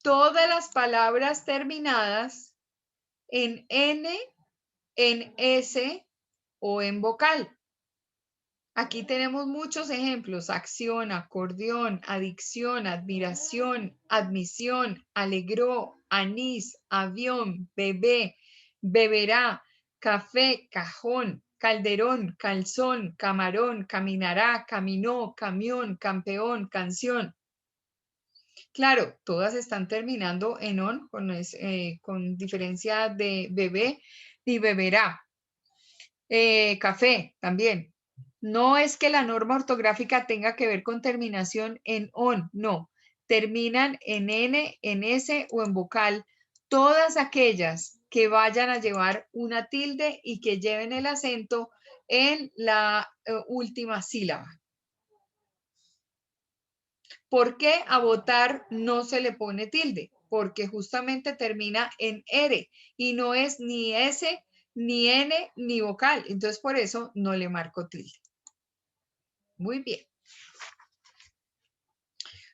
Speaker 1: todas las palabras terminadas en N, en S o en vocal. Aquí tenemos muchos ejemplos: acción, acordeón, adicción, admiración, admisión, alegró, anís, avión, bebé, beberá, café, cajón, calderón, calzón, camarón, caminará, caminó, camión, campeón, canción. Claro, todas están terminando en on con diferencia de bebé y beberá. Café también. No es que la norma ortográfica tenga que ver con terminación en on, no. Terminan en n, en s o en vocal. Todas aquellas que vayan a llevar una tilde y que lleven el acento en la última sílaba. ¿Por qué a votar no se le pone tilde? Porque justamente termina en R y no es ni S, ni N, ni vocal. Entonces, por eso no le marco tilde. Muy bien.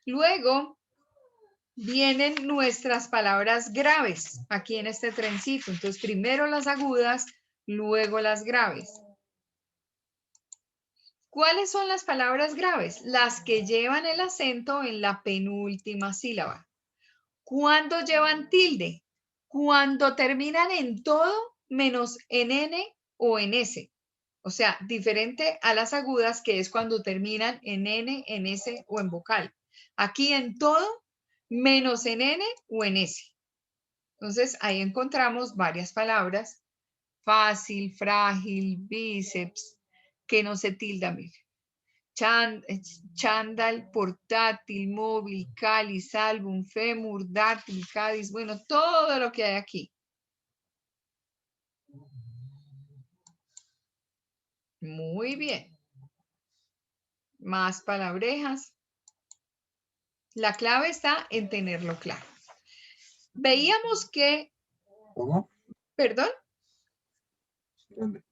Speaker 1: Luego vienen nuestras palabras graves aquí en este trencito. Entonces, primero las agudas, luego las graves. ¿Cuáles son las palabras graves? Las que llevan el acento en la penúltima sílaba. ¿Cuándo llevan tilde? Cuando terminan en todo menos en N o en S. O sea, diferente a las agudas, que es cuando terminan en N, en S o en vocal. Aquí en todo menos en N o en S. Entonces, ahí encontramos varias palabras. Fácil, frágil, bíceps, que no se tildan. Mire. Chándal, portátil, móvil, cáliz, álbum, fémur, dátil, cádiz, bueno, todo lo que hay aquí. Muy bien. Más palabrejas. La clave está en tenerlo claro. Veíamos que...
Speaker 5: ¿Cómo?
Speaker 1: ¿Perdón?
Speaker 5: ¿Dónde?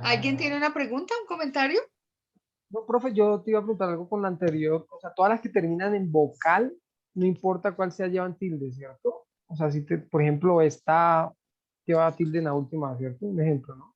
Speaker 1: ¿Alguien tiene una pregunta, un comentario?
Speaker 8: No, profe, yo te iba a preguntar algo con la anterior. O sea, todas las que terminan en vocal, no importa cuál sea, llevan tilde, ¿cierto? O sea, si te, por ejemplo, esta lleva tilde en la última, ¿cierto? Un ejemplo, ¿no?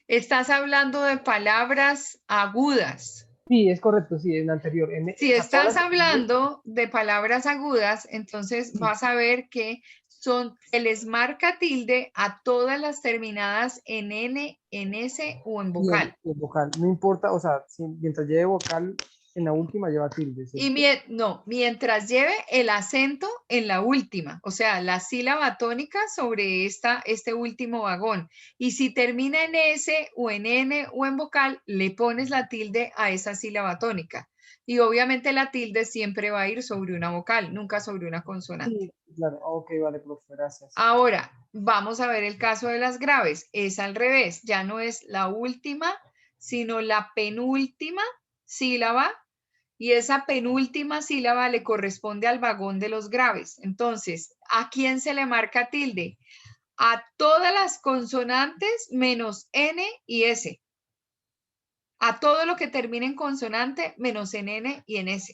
Speaker 1: Estás hablando de palabras agudas.
Speaker 8: Sí, es correcto, sí, en la anterior.
Speaker 1: Si
Speaker 8: o sea, todas
Speaker 1: estás
Speaker 8: las que siguen,
Speaker 1: hablando de palabras agudas, entonces
Speaker 8: sí,
Speaker 1: vas a ver que se les marca tilde a todas las terminadas en N, en S o en
Speaker 8: y
Speaker 1: vocal.
Speaker 8: en vocal, no importa, o sea, mientras lleve vocal en la última lleva tilde,
Speaker 1: Y
Speaker 8: ¿cierto?
Speaker 1: no, mientras lleve el acento en la última, o sea, la sílaba tónica sobre este último vagón. Y si termina en S o en N o en vocal, le pones la tilde a esa sílaba tónica. Y obviamente la tilde siempre va a ir sobre una vocal, nunca sobre una consonante.
Speaker 8: Sí, claro, ok, vale, profe, gracias.
Speaker 1: Ahora, vamos a ver el caso de las graves. Es al revés, ya no es la última, sino la penúltima sílaba. Y esa penúltima sílaba le corresponde al vagón de los graves. Entonces, ¿a quién se le marca tilde? A todas las consonantes menos N y S. A todo lo que termine en consonante menos en N y en S.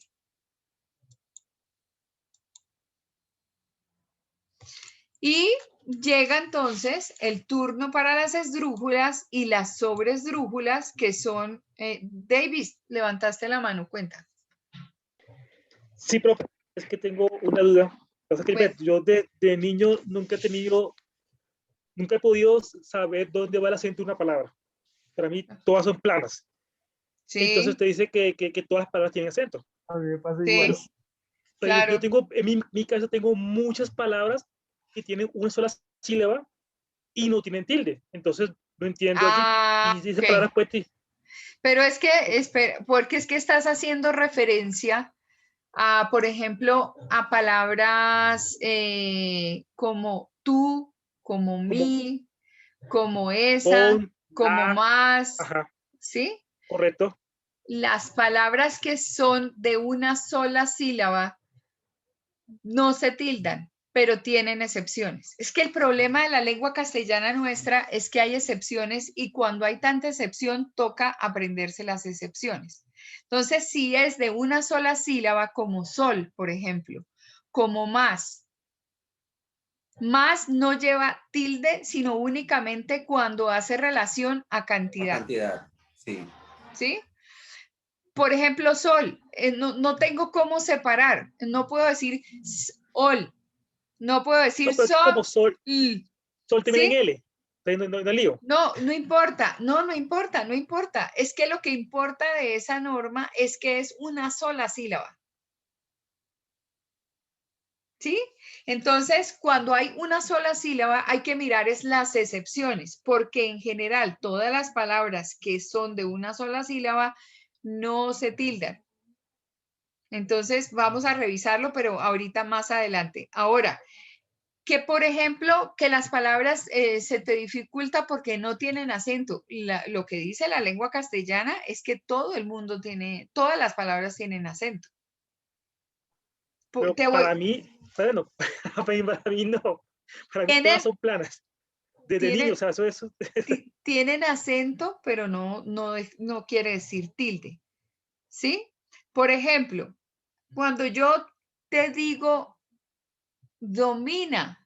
Speaker 1: Y llega entonces el turno para las esdrújulas y las sobresdrújulas, que son... Davis, levantaste la mano, cuenta.
Speaker 9: Sí, profe, es que tengo una duda. Pasa que
Speaker 1: Pues-
Speaker 9: yo de niño nunca he podido saber dónde va el acento de una palabra. Para mí todas son planas. Entonces
Speaker 1: Sí,
Speaker 9: usted dice que todas las palabras tienen acento.
Speaker 8: A mí me pasa igual.
Speaker 1: sí,
Speaker 9: Pero yo
Speaker 1: claro.
Speaker 9: tengo, en mi cabeza tengo muchas palabras que tienen una sola sílaba y no tienen tilde. Entonces no entiendo allí. Y esas
Speaker 1: Ok.
Speaker 9: palabras pues
Speaker 1: Pero es que, espera, porque es que estás haciendo referencia a, por ejemplo, a palabras como tú, como
Speaker 9: como
Speaker 1: mí, como esa,
Speaker 9: con,
Speaker 1: como más,
Speaker 9: ajá,
Speaker 1: ¿sí?
Speaker 9: correcto.
Speaker 1: Las palabras que son de una sola sílaba no se tildan, pero tienen excepciones. Es que el problema de la lengua castellana nuestra es que hay excepciones y cuando hay tanta excepción toca aprenderse las excepciones. Entonces, si es de una sola sílaba, como sol, por ejemplo, como más no lleva tilde, sino únicamente cuando hace relación a
Speaker 10: La
Speaker 1: cantidad.
Speaker 10: cantidad, sí.
Speaker 1: ¿Sí? Por ejemplo, sol, no tengo cómo separar. No puedo decir sol. No puedo decir
Speaker 9: No, pero es que como sol termina en
Speaker 1: ¿sí?
Speaker 9: L. Entonces no lío.
Speaker 1: No importa, no importa. Es que lo que importa de esa norma es que es una sola sílaba. ¿Sí? Entonces, cuando hay una sola sílaba, hay que mirar es las excepciones, porque en general todas las palabras que son de una sola sílaba no se tildan. Entonces, vamos a revisarlo, pero ahorita más adelante. Ahora, que por ejemplo, que las palabras se te dificulta porque no tienen acento. Lo que dice la lengua castellana es que todo el mundo tiene, todas las palabras tienen acento.
Speaker 9: Pero para mí, bueno, para mí no. Para mí todas son planas. Desde niño, o sea, eso.
Speaker 1: Tienen acento, pero no quiere decir tilde. ¿Sí? Por ejemplo, cuando yo te digo domina,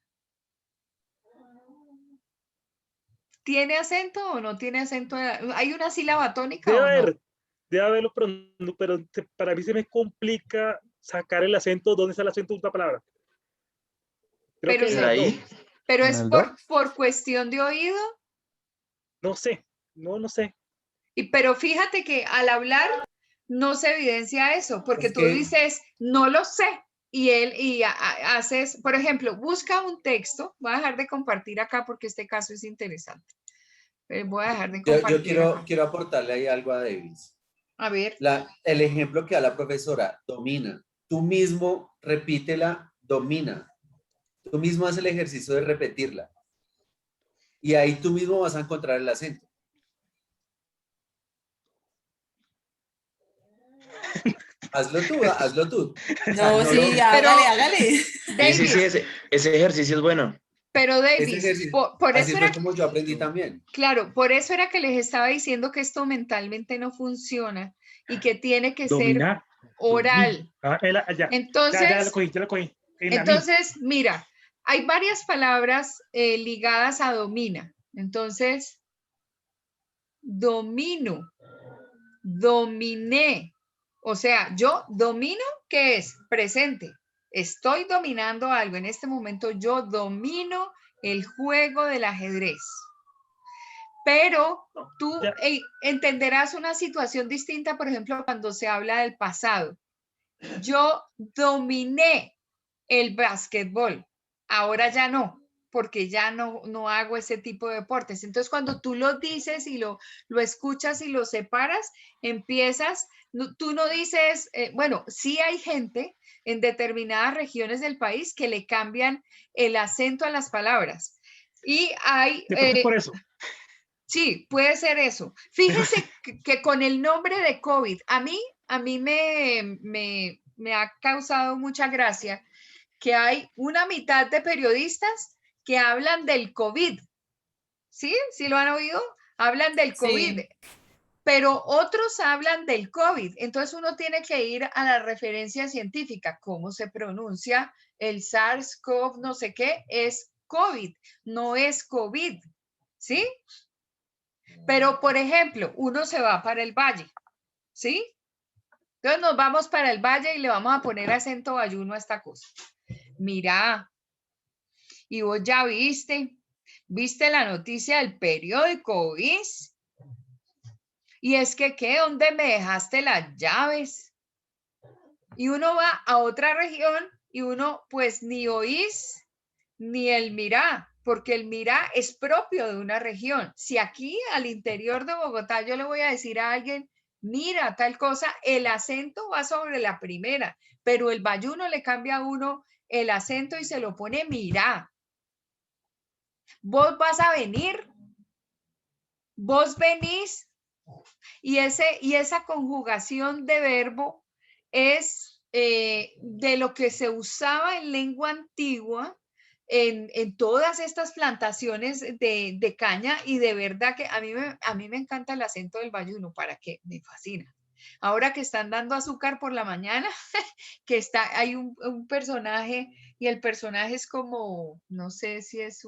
Speaker 1: ¿tiene acento o no tiene acento? ¿Hay una sílaba tónica o no?
Speaker 9: Debe haberlo, pero para mí se me complica sacar el acento. ¿Dónde está el acento de una palabra? Creo que
Speaker 7: ahí.
Speaker 1: Pero es por cuestión de oído.
Speaker 9: No sé, no sé.
Speaker 1: Pero fíjate que al hablar no se evidencia eso, porque tú dices, no lo sé, y haces, por ejemplo, busca un texto. Voy a dejar de compartir acá porque este caso es interesante. Voy a dejar de compartir.
Speaker 10: Yo quiero aportarle ahí algo a Davis.
Speaker 1: A ver.
Speaker 10: El ejemplo que da la profesora, domina. Tú mismo repítela, domina. Tú mismo haces el ejercicio de repetirla. Y ahí tú mismo vas a encontrar el acento. Hazlo tú.
Speaker 3: No, sí, hágale.
Speaker 11: Davis, sí, ese ejercicio es bueno.
Speaker 1: Pero Davis, por eso
Speaker 10: fue como yo aprendí también.
Speaker 1: Claro, por eso era que les estaba diciendo que esto mentalmente no funciona y que tiene que ser oral. Entonces,
Speaker 9: ya lo cogí.
Speaker 1: Entonces, mira, hay varias palabras ligadas a domina. Entonces, domino, dominé. O sea, yo domino, ¿qué es? Presente. Estoy dominando algo. En este momento yo domino el juego del ajedrez. Pero tú entenderás una situación distinta, por ejemplo, cuando se habla del pasado. Yo dominé el básquetbol. Ahora ya no, porque ya no hago ese tipo de deportes. Entonces, cuando tú lo dices y lo escuchas y lo separas, empiezas, tú no dices, bueno, sí hay gente en determinadas regiones del país que le cambian el acento a las palabras. Y hay...
Speaker 9: por eso.
Speaker 1: Sí, puede ser eso. Fíjense que con el nombre de COVID, a mí me ha causado mucha gracia que hay una mitad de periodistas que hablan del COVID. ¿Sí? ¿Sí lo han oído? Hablan del COVID. Sí. Pero otros hablan del COVID. Entonces uno tiene que ir a la referencia científica. ¿Cómo se pronuncia el SARS-CoV no sé qué? Es COVID, no es COVID. ¿Sí? Pero, por ejemplo, uno se va para el valle, ¿sí? Entonces nos vamos para el valle y le vamos a poner acento bayuno a esta cosa. Mira, y vos ya viste la noticia del periódico, ¿viste? Y es que, ¿qué? ¿Dónde me dejaste las llaves? Y uno va a otra región y uno, pues, ni oís ni el mirá, porque el mirá es propio de una región. Si aquí al interior de Bogotá yo le voy a decir a alguien, mira tal cosa, el acento va sobre la primera, pero el bayuno le cambia a uno el acento y se lo pone mirá. Vos vas a venir, vos venís, y esa conjugación de verbo es de lo que se usaba en lengua antigua, en todas estas plantaciones de caña, y de verdad que a mí me encanta el acento del bayuno, para que me fascina. Ahora que están dando azúcar por la mañana, que hay un personaje, y el personaje es como, no sé si es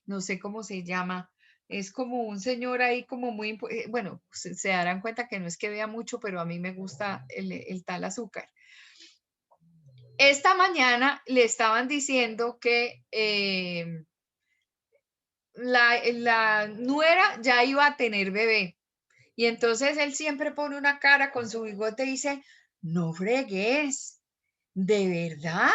Speaker 1: no sé cómo se llama, es como un señor ahí como muy, bueno, se darán cuenta que no es que vea mucho, pero a mí me gusta el tal azúcar. Esta mañana le estaban diciendo que la nuera ya iba a tener bebé. Y entonces él siempre pone una cara con su bigote y dice, no fregues, ¿de verdad?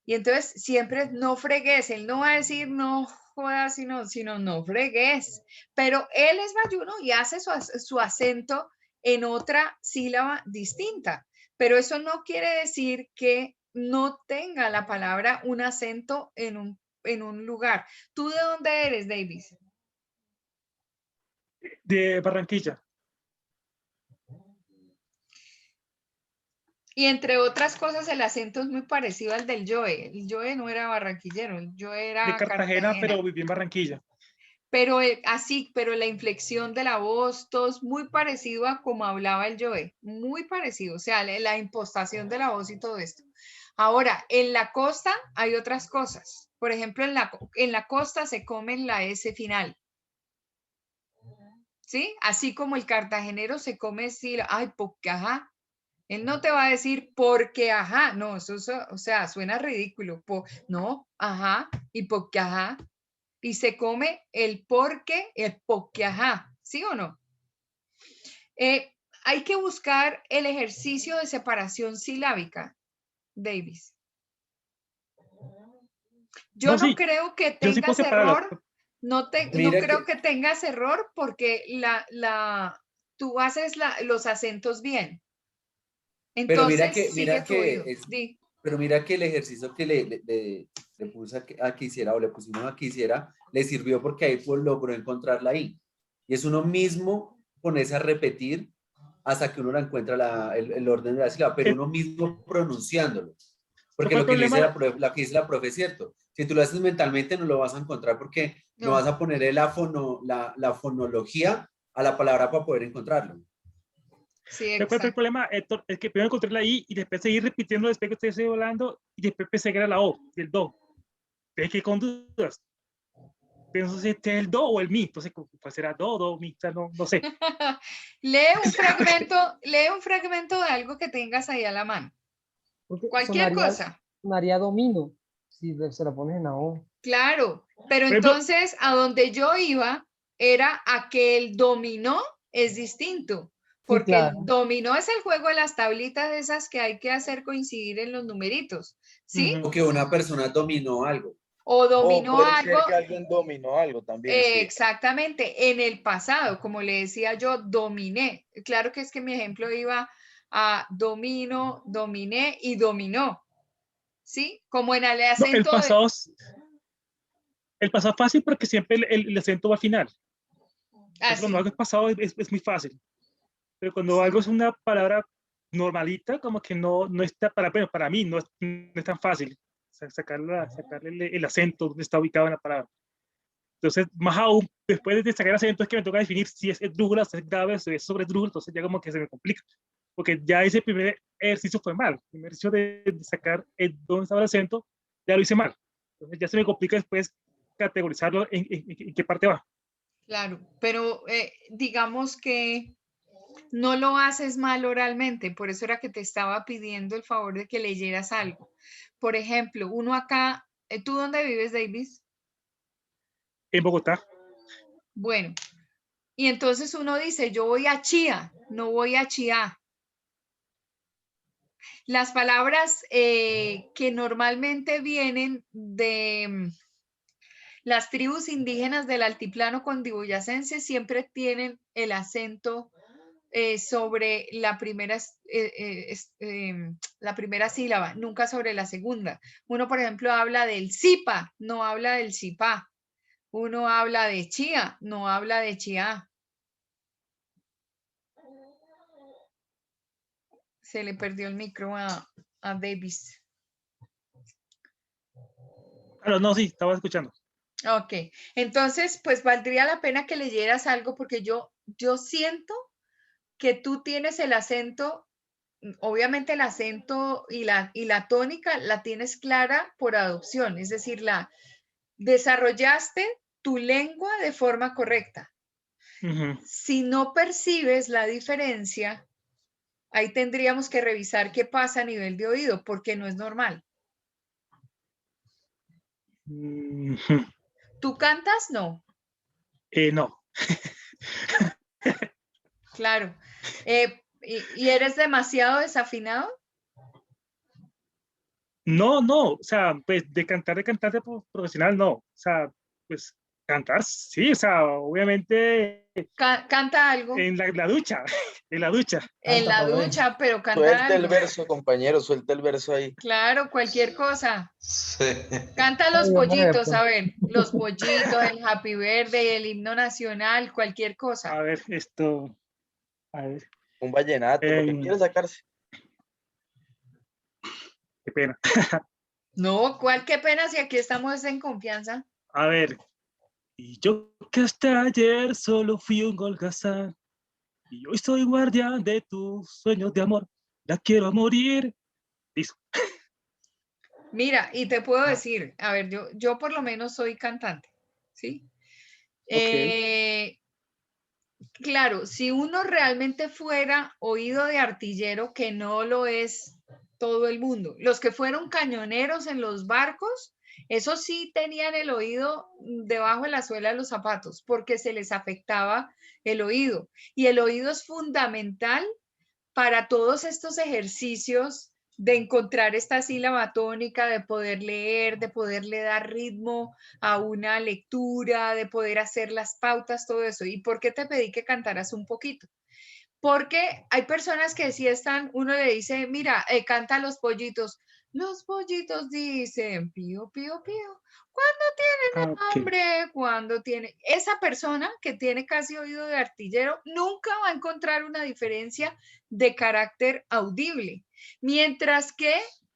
Speaker 1: Y entonces siempre no fregues, él no va a decir no jodas, sino no fregues. Pero él es bayuno y hace su acento en otra sílaba distinta. Pero eso no quiere decir que no tenga la palabra un acento en un lugar. ¿Tú de dónde eres, Davis?
Speaker 9: De Barranquilla.
Speaker 1: Y entre otras cosas, el acento es muy parecido al del Joe. El Joe no era barranquillero, el Joe era
Speaker 9: De Cartagena,
Speaker 1: Cartagena.
Speaker 9: pero viví en Barranquilla.
Speaker 1: Pero pero la inflexión de la voz, todo es muy parecido a como hablaba el Joe, muy parecido, o sea, la impostación de la voz y todo esto. Ahora, en la costa hay otras cosas. Por ejemplo, en la costa se comen la S final. ¿Sí? Así como el cartagenero se come, sí, ay, porque ajá. Él no te va a decir porque ajá, no, eso, o sea, suena ridículo. No, ajá, y porque ajá. Y se come el porque ajá, ¿sí o no? Hay que buscar el ejercicio de separación silábica, Davis. Yo no
Speaker 9: sí,
Speaker 1: creo que
Speaker 9: yo sí puedo
Speaker 1: tengas
Speaker 9: separarlo.
Speaker 1: error, no
Speaker 10: Mira
Speaker 1: creo que tengas error porque tú haces los acentos bien.
Speaker 10: Pero
Speaker 1: Entonces, sigue tu oído.
Speaker 10: pero mira que el ejercicio que le puse a que hiciera o le pusimos a que hiciera, le sirvió porque ahí pues, logró encontrarla ahí. Y es uno mismo ponerse a repetir hasta que uno la encuentra el orden de la sílaba, pero uno mismo pronunciándolo. Porque lo que, dice lo que dice la profe es cierto. Si tú lo haces mentalmente no lo vas a encontrar porque no vas a ponerle la fonología a la palabra para poder encontrarlo.
Speaker 1: Sí,
Speaker 9: el problema, Héctor, es que primero encontré la I y después seguir repitiendo después que usted sigue hablando y después pensé que era la O, el do. Es que con dudas. Pienso si este es el do o el mi. Entonces, pues será do, mi, no sé.
Speaker 1: lee un fragmento de algo que tengas ahí a la mano.
Speaker 8: Porque
Speaker 1: Cualquier cosa.
Speaker 8: Sonaría domino si se la pones en la O.
Speaker 1: Claro, pero entonces a donde yo iba era a que el dominó es distinto, porque
Speaker 8: sí, claro.
Speaker 1: el dominó es el juego de las tablitas esas que hay que hacer coincidir en los numeritos, ¿sí?
Speaker 10: O que una persona dominó algo.
Speaker 1: O dominó algo.
Speaker 12: Que alguien dominó algo también. Sí.
Speaker 1: Exactamente, en el pasado, como le decía yo, dominé. Claro que es que mi ejemplo iba a domino, dominé y dominó, ¿sí? Como en el acento
Speaker 9: el pasado es fácil porque siempre el acento va al final. Cuando algo es pasado es muy fácil. Pero cuando algo es una palabra normalita, como que no está, para mí no es tan fácil sacarle el acento donde está ubicado en la palabra. Entonces, más aún, después de sacar el acento es que me toca definir si es esdrújula, si es grave, si es sobredrújula, entonces ya como que se me complica. Porque ya ese primer ejercicio fue mal. El primer ejercicio de sacar dónde estaba el acento, ya lo hice mal. Entonces ya se me complica después categorizarlo en qué parte va.
Speaker 1: Claro, pero digamos que no lo haces mal oralmente, por eso era que te estaba pidiendo el favor de que leyeras algo. Por ejemplo, uno acá, ¿tú dónde vives, Davis?
Speaker 9: En Bogotá.
Speaker 1: Bueno, y entonces uno dice, yo voy a Chía, no voy a Chía. Las palabras que normalmente vienen de las tribus indígenas del altiplano cundiboyacense siempre tienen el acento sobre la primera sílaba, nunca sobre la segunda. Uno, por ejemplo, habla del zipa, no habla del zipá. Uno habla de chía, no habla de chiá. Se le perdió el micro a Davis.
Speaker 9: Pero no, sí, estaba escuchando.
Speaker 1: Ok, entonces, pues valdría la pena que leyeras algo porque yo siento que tú tienes el acento, obviamente el acento y la tónica la tienes clara por adopción, es decir, desarrollaste tu lengua de forma correcta. Si no percibes la diferencia, ahí tendríamos que revisar qué pasa a nivel de oído, porque no es normal. ¿Tú cantas? No.
Speaker 9: No.
Speaker 1: Claro. ¿Y eres demasiado desafinado?
Speaker 9: No, no, o sea, pues de cantante profesional, no. O sea, pues cantar, sí, o sea, obviamente
Speaker 1: Canta algo
Speaker 9: en la ducha, en la ducha.
Speaker 1: en
Speaker 6: Canta,
Speaker 1: la
Speaker 6: profe.
Speaker 1: ducha, pero canta
Speaker 12: Suelte el
Speaker 1: algo.
Speaker 12: verso, compañero, suelte el verso ahí.
Speaker 1: Claro, cualquier cosa.
Speaker 11: Sí.
Speaker 1: Canta los
Speaker 8: Ay, vamos a ver,
Speaker 1: pollitos,
Speaker 8: pues.
Speaker 1: a ver, los pollitos, el Happy Birthday, el himno nacional, cualquier cosa.
Speaker 9: A ver, esto, a ver,
Speaker 12: Un vallenato, lo que
Speaker 9: em,
Speaker 12: quiera sacarse.
Speaker 9: qué pena.
Speaker 1: No, ¿cuál qué pena si aquí estamos en confianza?
Speaker 9: A ver, y yo que hasta ayer solo fui un holgazán, y hoy soy guardián de tus sueños de amor, la quiero a morir. Listo.
Speaker 1: Mira, y te puedo decir, a ver, yo por lo menos soy cantante, ¿sí? Claro, si uno realmente fuera oído de artillero, que no lo es todo el mundo, los que fueron cañoneros en los barcos, esos sí tenían el oído debajo de la suela de los zapatos, porque se les afectaba el oído. Y el oído es fundamental para todos estos ejercicios de encontrar esta sílaba tónica, de poder leer, de poderle dar ritmo a una lectura, de poder hacer las pautas, todo eso. ¿Y por qué te pedí que cantaras un poquito? Porque hay personas que sí están, uno le dice, mira, canta los pollitos dicen pío, pío, pío. Cuando tienen hambre, cuando tiene esa persona que tiene casi oído de artillero, nunca va a encontrar una diferencia de carácter audible. Mientras que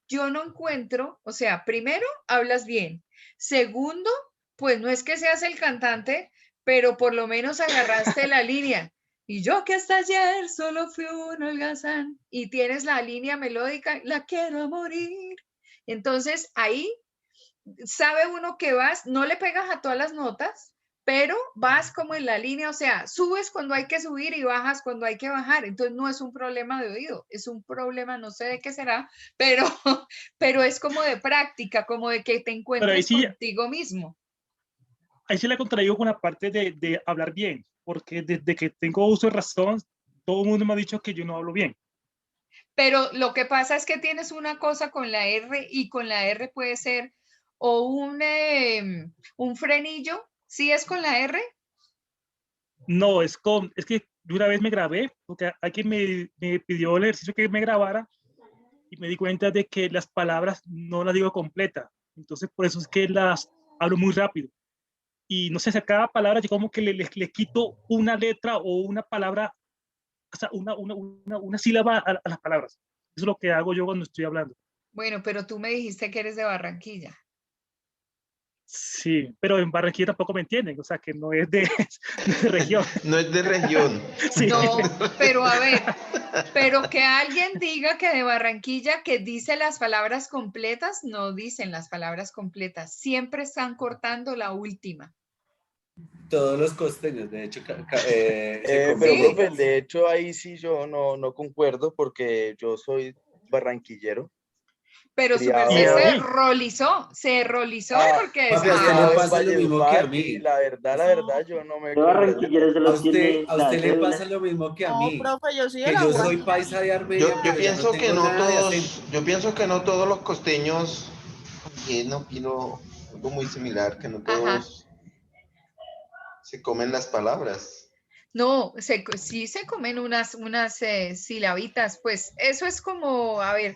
Speaker 1: yo no encuentro, o sea, primero, hablas bien. Segundo, pues no es que seas el cantante, pero por lo menos agarraste la línea. Y yo que hasta ayer solo fui un holgazán. Y tienes la línea melódica, la quiero a morir. Entonces ahí sabe uno que vas, no le pegas a todas las notas, pero vas como en la línea, o sea, subes cuando hay que subir y bajas cuando hay que bajar. Entonces no es un problema de oído, es un problema, no sé de qué será, pero es como de práctica, como de que te encuentres
Speaker 9: sí,
Speaker 1: contigo mismo.
Speaker 9: Ahí sí la contradigo con la parte de hablar bien, porque desde que tengo uso de razón, todo el mundo me ha dicho que yo no hablo bien.
Speaker 1: Pero lo que pasa es que tienes una cosa con la R y con la R puede ser o un frenillo. ¿Sí es con la R?
Speaker 9: No, es que de una vez me grabé, porque alguien me pidió el ejercicio que me grabara y me di cuenta de que las palabras no las digo completa. Entonces, por eso es que las hablo muy rápido. Y no sé, a cada palabra yo como que le quito una letra o una palabra, o sea, una sílaba a las palabras. Eso es lo que hago yo cuando estoy hablando.
Speaker 1: Bueno, pero tú me dijiste que eres de Barranquilla.
Speaker 9: Sí, pero en Barranquilla tampoco me entienden, o sea, que no es de región.
Speaker 11: No es de región.
Speaker 9: Sí.
Speaker 1: No, pero a ver, pero que alguien diga que de Barranquilla que dice las palabras completas, no dicen las palabras completas, siempre están cortando la última.
Speaker 10: Todos los costeños, de hecho,
Speaker 12: Pero, profe, de hecho, ahí sí yo no concuerdo porque yo soy barranquillero.
Speaker 1: Pero su merced se rolizó porque
Speaker 10: papi, a usted le pasa lo mismo que a mí.
Speaker 12: La verdad, yo no me
Speaker 10: A usted le pasa lo mismo que a mí.
Speaker 13: Profe, yo soy
Speaker 10: que yo soy paisa de Armenia,
Speaker 11: Yo pienso que no todos,
Speaker 10: acento.
Speaker 11: yo pienso que no todos los costeños, opino algo muy similar, que no todos se comen las palabras.
Speaker 1: No, sí se comen unas silabitas, pues eso es como, a ver,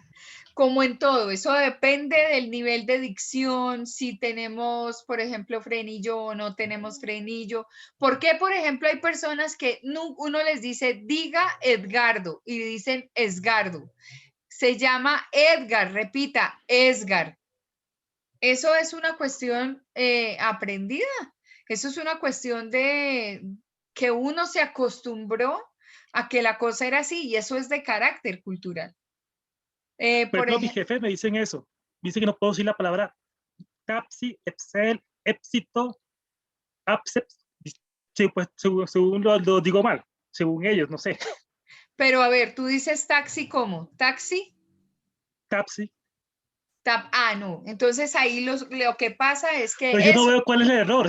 Speaker 1: como en todo, eso depende del nivel de dicción, si tenemos, por ejemplo, frenillo o no tenemos frenillo. ¿Por qué, por ejemplo, hay personas que uno les dice, diga Edgardo, y dicen Esgardo? Se llama Edgar, repita, Esgar. Eso es una cuestión aprendida, eso es una cuestión de que uno se acostumbró a que la cosa era así, y eso es de carácter cultural.
Speaker 9: Pero mis jefes me dicen eso. Me dicen que no puedo decir la palabra Tapsi, Excel, Épsito, Apseps. Sí, pues según lo digo mal, según ellos, no sé.
Speaker 1: Pero a ver, tú dices taxi, ¿cómo? ¿Taxi?
Speaker 9: Tapsi.
Speaker 1: No. Entonces ahí lo que pasa es que...
Speaker 9: Pero yo no veo cuál es el error.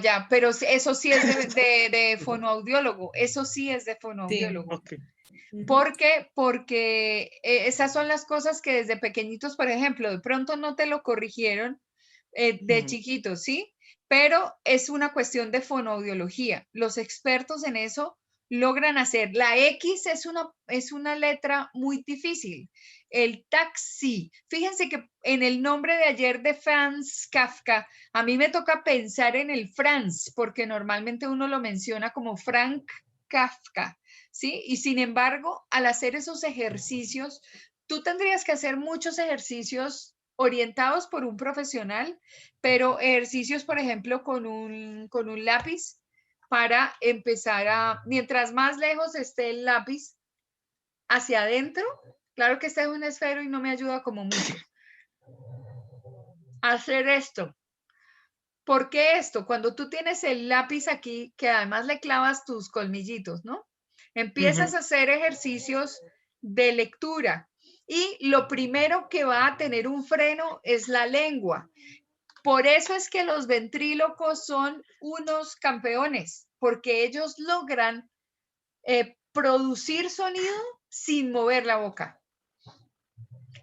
Speaker 1: Ya, pero eso sí es de fonoaudiólogo. Eso sí es de fonoaudiólogo.
Speaker 9: Sí, okay.
Speaker 1: Porque esas son las cosas que desde pequeñitos, por ejemplo, de pronto no te lo corrigieron de chiquitos, ¿sí? Pero es una cuestión de fonoaudiología. Los expertos en eso logran hacer. La X es una letra muy difícil. El taxi. Fíjense que en el nombre de ayer de Franz Kafka, a mí me toca pensar en el Franz, porque normalmente uno lo menciona como Frank Kafka, ¿sí? Y sin embargo, al hacer esos ejercicios, tú tendrías que hacer muchos ejercicios orientados por un profesional, pero ejercicios, por ejemplo, con un lápiz para empezar a, mientras más lejos esté el lápiz hacia adentro, claro que este es un esfero y no me ayuda como mucho, hacer esto. ¿Por qué esto? Cuando tú tienes el lápiz aquí, que además le clavas tus colmillitos, ¿no? Empiezas a hacer ejercicios de lectura y lo primero que va a tener un freno es la lengua. Por eso es que los ventrílocos son unos campeones, porque ellos logran producir sonido sin mover la boca.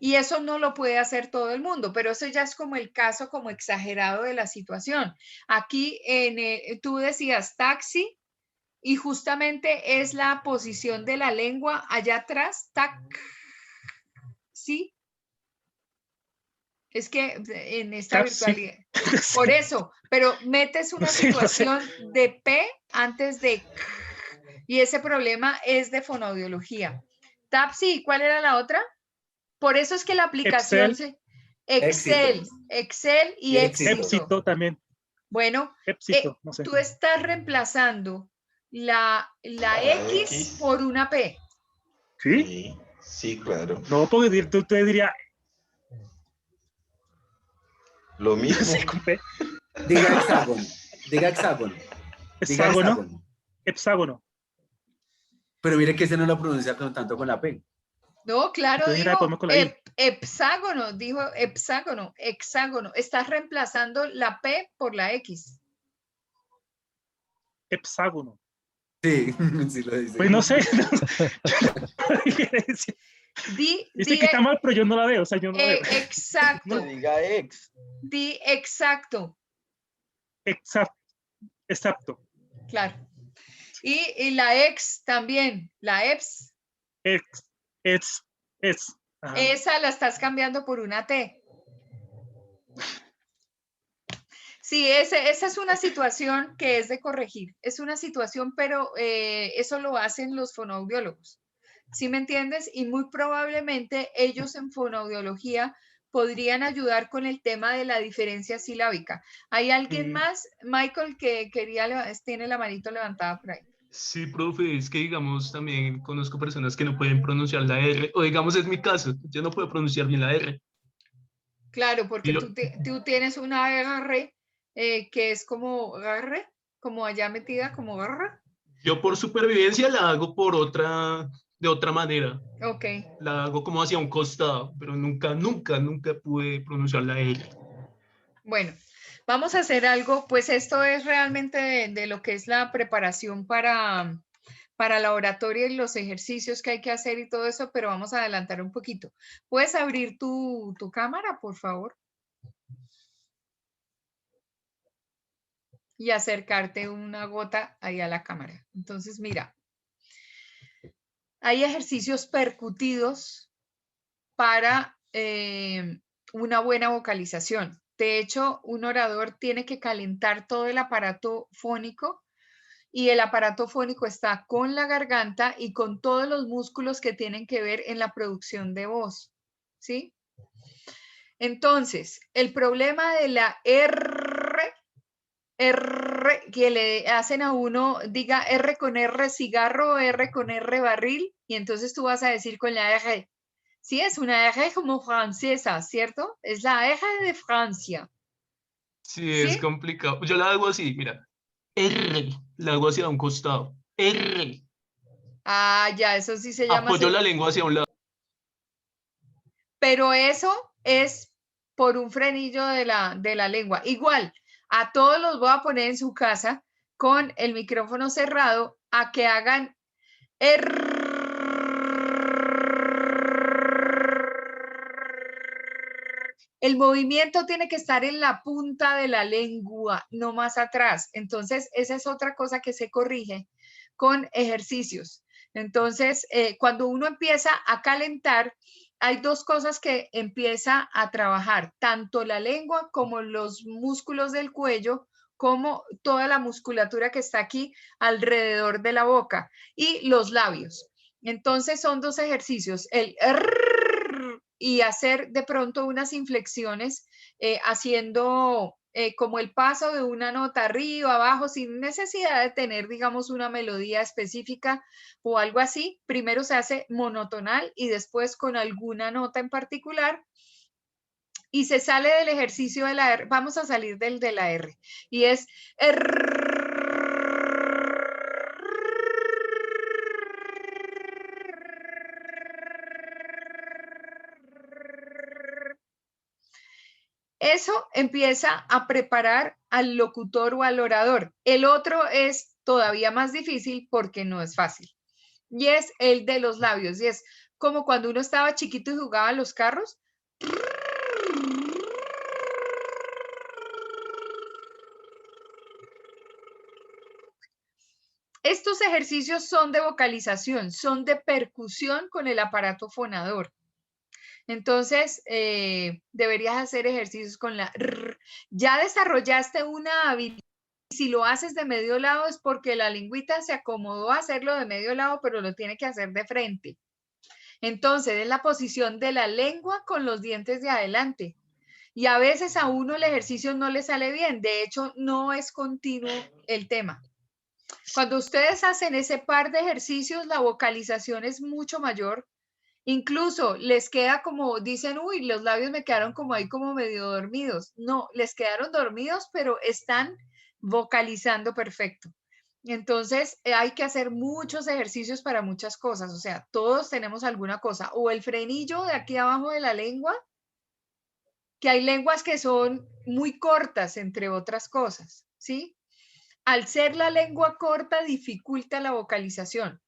Speaker 1: Y eso no lo puede hacer todo el mundo, pero eso ya es como el caso como exagerado de la situación. Aquí tú decías taxi y justamente es la posición de la lengua allá atrás, tac, ¿sí? Es que en esta virtualidad, por eso, pero metes una situación de P antes de K, y ese problema es de fonoaudiología. Tapsi, ¿cuál era la otra? Por eso es que la aplicación Excel y éxito.
Speaker 9: Éxito también.
Speaker 1: Bueno,
Speaker 9: Éxito, no sé.
Speaker 1: tú estás reemplazando la X por una P.
Speaker 9: ¿Sí?
Speaker 11: Sí, claro.
Speaker 9: No, porque tú te diría
Speaker 11: lo mismo.
Speaker 9: Sí, con P.
Speaker 10: Diga hexágono. Diga hexágono. Diga
Speaker 9: Hexágono. Hexágono.
Speaker 10: Pero mire que ese no lo pronuncia tanto con la P.
Speaker 1: No, claro,
Speaker 9: digo
Speaker 1: hexágono, dijo hexágono, hexágono. Estás reemplazando la P por la X.
Speaker 9: Hexágono.
Speaker 10: Sí, sí lo dice.
Speaker 9: Pues no sé. Dice que está mal, pero yo no la veo. O sea, yo no la veo.
Speaker 1: Exacto.
Speaker 12: No diga ex.
Speaker 1: Di exacto.
Speaker 9: Exacto.
Speaker 1: Claro. Y la ex también, la eps. Esa la estás cambiando por una T. Sí, esa es una situación que es de corregir. Es una situación, pero eso lo hacen los fonoaudiólogos. ¿Sí me entiendes? Y muy probablemente ellos en fonoaudiología podrían ayudar con el tema de la diferencia silábica. ¿Hay alguien más, Michael, que tiene la manito levantada por ahí?
Speaker 13: Sí, profe, es que digamos también conozco personas que no pueden pronunciar la R, o digamos es mi caso, yo no puedo pronunciar bien la R.
Speaker 1: Claro, porque tú tienes una R que es como R, como allá metida, como R.
Speaker 13: Yo por supervivencia la hago de otra manera.
Speaker 1: Ok.
Speaker 13: La hago como hacia un costado, pero nunca pude pronunciar la R.
Speaker 1: Bueno, vamos a hacer algo, pues esto es realmente de lo que es la preparación para la oratoria y los ejercicios que hay que hacer y todo eso, pero vamos a adelantar un poquito. ¿Puedes abrir tu cámara, por favor? Y acercarte una gota ahí a la cámara. Entonces, mira, hay ejercicios percutidos para una buena vocalización. De hecho, un orador tiene que calentar todo el aparato fónico y el aparato fónico está con la garganta y con todos los músculos que tienen que ver en la producción de voz, ¿sí? Entonces, el problema de la R, que le hacen a uno, diga R con R cigarro, R con R barril, y entonces tú vas a decir con la R. Sí, es una R como francesa, ¿cierto? Es la R de Francia.
Speaker 13: Sí, es complicado. Yo la hago así, mira. R, la hago hacia un costado. R.
Speaker 1: Ah, ya, eso sí se llama.
Speaker 13: Apoyo la lengua hacia un lado.
Speaker 1: Pero eso es por un frenillo de la lengua. Igual, a todos los voy a poner en su casa con el micrófono cerrado a que hagan R. El movimiento tiene que estar en la punta de la lengua, no más atrás. Entonces, esa es otra cosa que se corrige con ejercicios. Entonces, cuando uno empieza a calentar, hay dos cosas que empieza a trabajar, tanto la lengua como los músculos del cuello, como toda la musculatura que está aquí alrededor de la boca y los labios. Entonces, son dos ejercicios, el y hacer de pronto unas inflexiones haciendo como el paso de una nota arriba, abajo, sin necesidad de tener, digamos, una melodía específica o algo así. Primero se hace monotonal y después con alguna nota en particular. Y se sale del ejercicio de la R. Vamos a salir del de la R. Y es Eso empieza a preparar al locutor o al orador. El otro es todavía más difícil porque no es fácil. Y es el de los labios. Y es como cuando uno estaba chiquito y jugaba a los carros. Estos ejercicios son de vocalización, son de percusión con el aparato fonador. Entonces, deberías hacer ejercicios con la R. Ya desarrollaste una habilidad. Si lo haces de medio lado es porque la lengüita se acomodó a hacerlo de medio lado, pero lo tiene que hacer de frente. Entonces, es la posición de la lengua con los dientes de adelante. Y a veces a uno el ejercicio no le sale bien. De hecho, no es continuo el tema. Cuando ustedes hacen ese par de ejercicios, la vocalización es mucho mayor. Incluso les queda como, dicen, uy, los labios me quedaron como ahí como medio dormidos. No, les quedaron dormidos, pero están vocalizando perfecto. Entonces, hay que hacer muchos ejercicios para muchas cosas. O sea, todos tenemos alguna cosa. O el frenillo de aquí abajo de la lengua, que hay lenguas que son muy cortas, entre otras cosas, ¿sí? Al ser la lengua corta, dificulta la vocalización.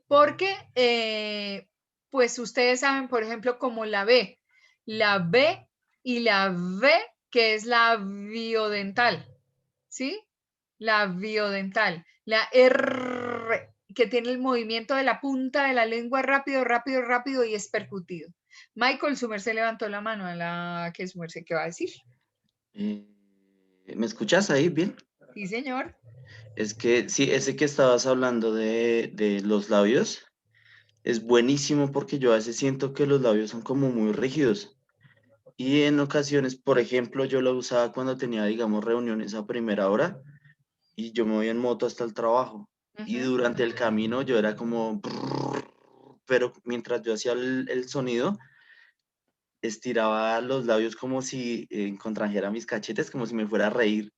Speaker 1: Porque, pues ustedes saben, por ejemplo, como la B y la V, que es la biodental, ¿sí? La biodental. La R, que tiene el movimiento de la punta de la lengua rápido, rápido, rápido y es percutido. Michael, su merced levantó la mano a la que su merced, ¿qué va a decir?
Speaker 12: ¿Me escuchas ahí bien?
Speaker 1: Sí, señor.
Speaker 12: Es que sí, ese que estabas hablando de los labios es buenísimo porque yo a veces siento que los labios son como muy rígidos. Y en ocasiones, por ejemplo, yo lo usaba cuando tenía, digamos, reuniones a primera hora y yo me voy en moto hasta el trabajo. Y durante el camino yo era como... Pero mientras yo hacía el sonido, estiraba los labios como si contrajera mis cachetes, como si me fuera a reír.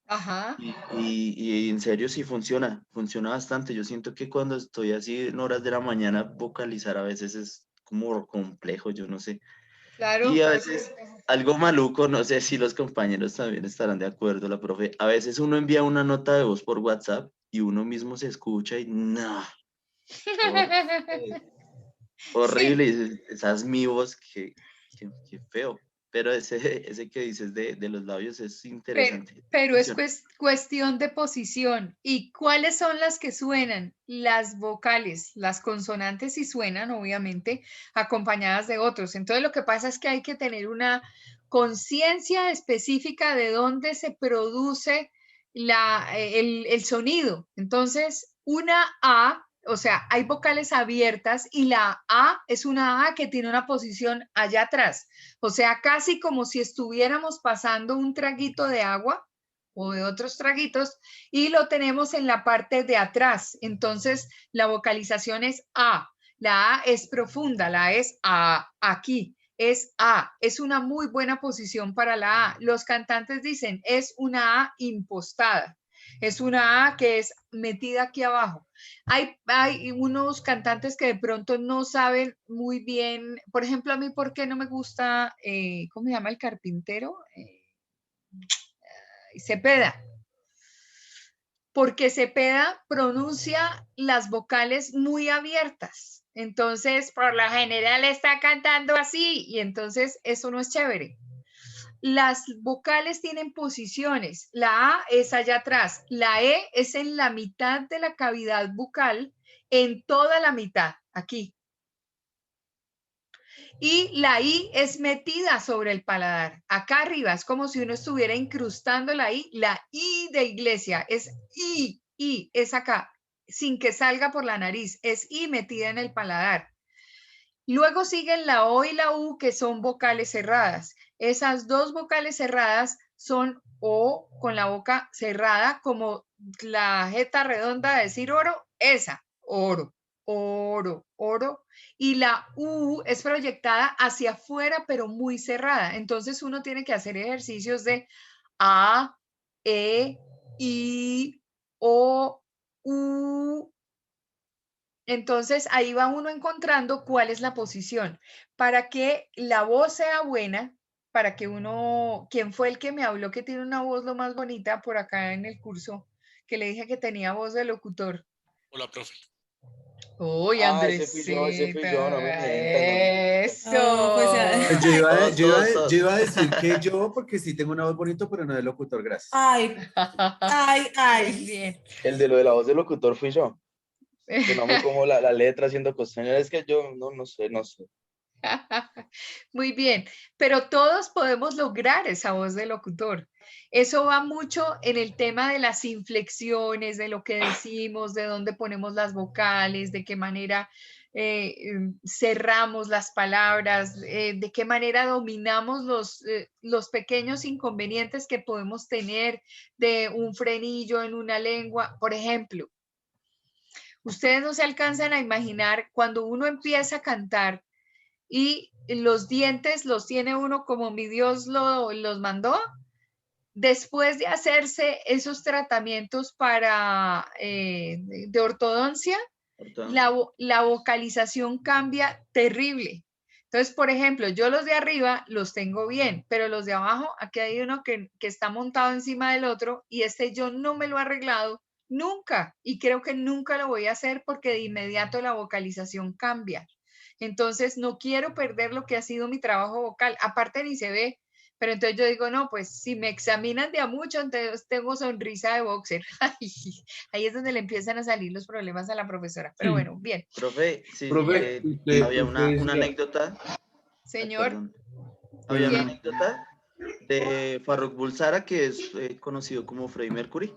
Speaker 1: Ajá.
Speaker 12: Y en serio sí funciona bastante. Yo siento que cuando estoy así en horas de la mañana, vocalizar a veces es como complejo, yo no sé.
Speaker 1: Claro.
Speaker 12: Y a veces algo maluco, no sé si los compañeros también estarán de acuerdo, la profe. A veces uno envía una nota de voz por WhatsApp y uno mismo se escucha y no. Horrible, y dices, esa es mi voz, qué feo. Pero ese que dices de los labios es interesante.
Speaker 1: Pero es
Speaker 12: Funciona.
Speaker 1: cuestión de posición. ¿Y cuáles son las que suenan? Las vocales, las consonantes sí suenan, obviamente, acompañadas de otros. Entonces, lo que pasa es que hay que tener una conciencia específica de dónde se produce el sonido. Entonces, una A, o sea, hay vocales abiertas y la A es una A que tiene una posición allá atrás. O sea, casi como si estuviéramos pasando un traguito de agua o de otros traguitos y lo tenemos en la parte de atrás. Entonces, la vocalización es A. La A es profunda, la A es A, aquí. Es A, es una muy buena posición para la A. Los cantantes dicen, es una A impostada. Es una A que es metida aquí abajo. Hay unos cantantes que de pronto no saben muy bien, por ejemplo, a mí, ¿por qué no me gusta, cómo se llama el carpintero? Cepeda. Porque Cepeda pronuncia las vocales muy abiertas. Entonces, por lo general está cantando así y entonces eso no es chévere. Las vocales tienen posiciones. La A es allá atrás. La E es en la mitad de la cavidad bucal, en toda la mitad, aquí. Y la I es metida sobre el paladar. Acá arriba es como si uno estuviera incrustando la I. La I de iglesia es I, es acá, sin que salga por la nariz. Es I metida en el paladar. Luego siguen la O y la U, que son vocales cerradas. Esas dos vocales cerradas son O con la boca cerrada, como la jeta redonda de decir oro, esa, oro, oro, oro. Y la U es proyectada hacia afuera, pero muy cerrada. Entonces uno tiene que hacer ejercicios de A, E, I, O, U. Entonces ahí va uno encontrando cuál es la posición. Para que la voz sea buena, para que uno, ¿quién fue el que me habló que tiene una voz lo más bonita por acá en el curso? Que le dije que tenía voz de locutor.
Speaker 14: Hola, profe.
Speaker 1: Uy,
Speaker 12: Ese fui yo, no me mientas.
Speaker 1: Eso.
Speaker 3: Oh, pues ya.
Speaker 10: Pues
Speaker 12: Todos, todos.
Speaker 10: yo iba a decir que yo, porque sí tengo una voz bonita, pero no de locutor, gracias.
Speaker 3: Ay, ay,
Speaker 1: Muy
Speaker 3: ay.
Speaker 1: bien.
Speaker 12: El de lo de la voz del locutor fui yo. Que no me como la letra haciendo costeño. Es que yo no sé.
Speaker 1: Muy bien, pero todos podemos lograr esa voz de locutor. Eso va mucho en el tema de las inflexiones, de lo que decimos, de dónde ponemos las vocales, de qué manera cerramos las palabras, de qué manera dominamos los pequeños inconvenientes que podemos tener de un frenillo en una lengua. Por ejemplo, ustedes no se alcanzan a imaginar cuando uno empieza a cantar y los dientes los tiene uno como mi Dios los mandó. Después de hacerse esos tratamientos para de ortodoncia, la vocalización cambia terrible. Entonces, por ejemplo, yo los de arriba los tengo bien, pero los de abajo, aquí hay uno que está montado encima del otro y yo no me lo he arreglado nunca y creo que nunca lo voy a hacer porque de inmediato la vocalización cambia. Entonces, no quiero perder lo que ha sido mi trabajo vocal. Aparte ni se ve, pero entonces yo digo, no, pues si me examinan de a mucho, entonces tengo sonrisa de boxer. Ahí es donde le empiezan a salir los problemas a la profesora. Pero bueno, bien.
Speaker 12: Profe, sí,
Speaker 10: Profe,
Speaker 12: había una anécdota.
Speaker 1: Señor.
Speaker 12: Perdón. Había una anécdota de Farrokh Bulsara, que es conocido como Freddie Mercury,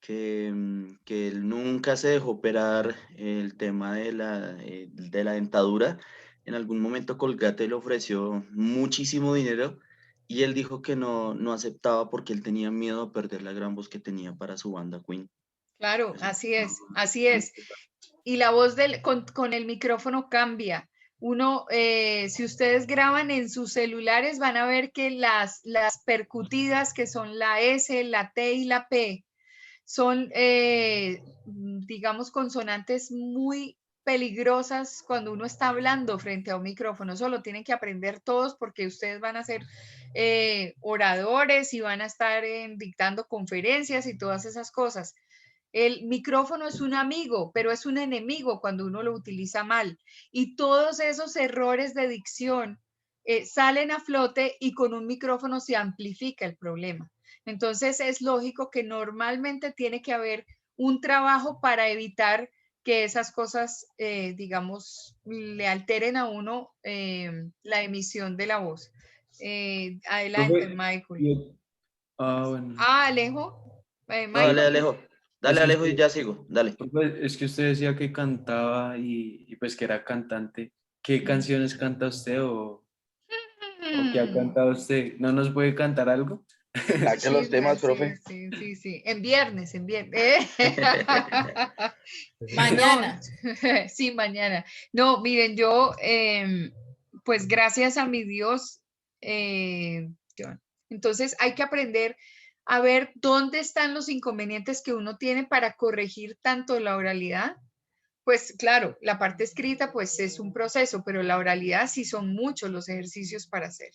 Speaker 12: que él nunca se dejó operar el tema de la dentadura. En algún momento Colgate le ofreció muchísimo dinero y él dijo que no aceptaba porque él tenía miedo a perder la gran voz que tenía para su banda Queen.
Speaker 1: Claro, así es, así es. Y la voz con el micrófono cambia. Uno, si ustedes graban en sus celulares, van a ver que las percutidas, que son la S, la T y la P, son, digamos, consonantes muy peligrosas cuando uno está hablando frente a un micrófono. Eso lo tienen que aprender todos porque ustedes van a ser oradores y van a estar dictando conferencias y todas esas cosas. El micrófono es un amigo, pero es un enemigo cuando uno lo utiliza mal. Y todos esos errores de dicción salen a flote y con un micrófono se amplifica el problema. Entonces es lógico que normalmente tiene que haber un trabajo para evitar que esas cosas, digamos, le alteren a uno la emisión de la voz. Adelante, Michael.
Speaker 7: Bueno.
Speaker 1: Alejo.
Speaker 12: No, dale, Alejo. Dale, Alejo, y ya sigo. Dale.
Speaker 7: Es que usted decía que cantaba y pues que era cantante. ¿Qué canciones canta usted o qué ha cantado usted? ¿No nos puede cantar algo?
Speaker 12: Saque los temas, profe.
Speaker 1: Sí. En viernes.
Speaker 3: Mañana.
Speaker 1: No, sí, mañana. No, miren, yo, pues gracias a mi Dios, entonces hay que aprender a ver dónde están los inconvenientes que uno tiene para corregir tanto la oralidad. Pues claro, la parte escrita pues es un proceso, pero la oralidad sí son muchos los ejercicios para hacer.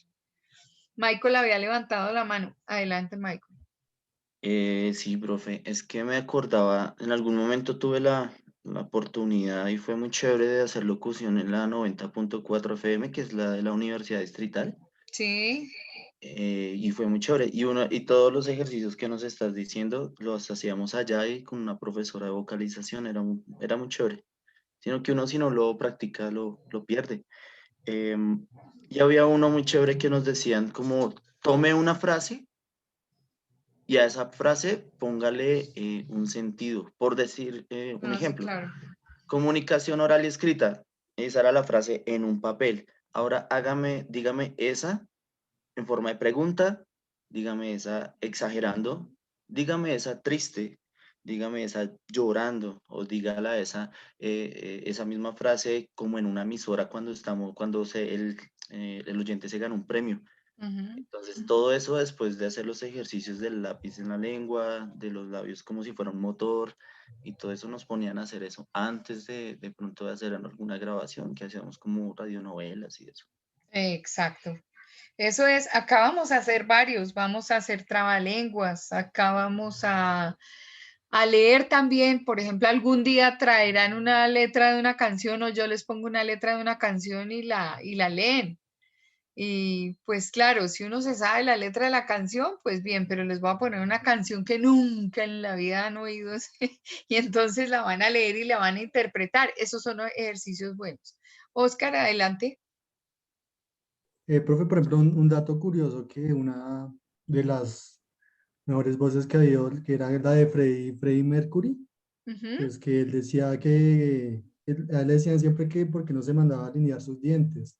Speaker 1: Michael había levantado la mano. Adelante, Michael.
Speaker 12: Sí, profe, es que me acordaba, en algún momento tuve la la oportunidad y fue muy chévere de hacer locución en la 90.4 FM, que es la de la Universidad Distrital.
Speaker 1: Sí.
Speaker 12: Y fue muy chévere. Y todos los ejercicios que nos estás diciendo los hacíamos allá y con una profesora de vocalización, era muy chévere. Sino que uno si no lo practica lo pierde. Y había uno muy chévere que nos decían como, tome una frase y a esa frase póngale un sentido. Por decir un
Speaker 1: No, sí,
Speaker 12: ejemplo,
Speaker 1: claro.
Speaker 12: comunicación oral y escrita. Esa era la frase en un papel. Ahora dígame esa en forma de pregunta, dígame esa exagerando, dígame esa triste, dígame esa llorando, o dígala esa misma frase como en una emisora cuando el oyente se gana un premio. Entonces, todo eso después de hacer los ejercicios del lápiz en la lengua, de los labios como si fuera un motor, y todo eso nos ponían a hacer eso antes de pronto de hacer alguna grabación que hacíamos como radionovelas y eso.
Speaker 1: Exacto. Eso es, acá vamos a hacer varios, vamos a hacer trabalenguas, acá vamos a leer también, por ejemplo, algún día traerán una letra de una canción o yo les pongo una letra de una canción y la leen. Y pues claro, si uno se sabe la letra de la canción, pues bien, pero les voy a poner una canción que nunca en la vida han oído y entonces la van a leer y la van a interpretar. Esos son ejercicios buenos. Oscar, adelante.
Speaker 14: Profe, por ejemplo, un dato curioso que una de las mejores voces que había, que era la de Freddie Mercury, pues que él decía a él le decían siempre que porque no se mandaba a alinear sus dientes,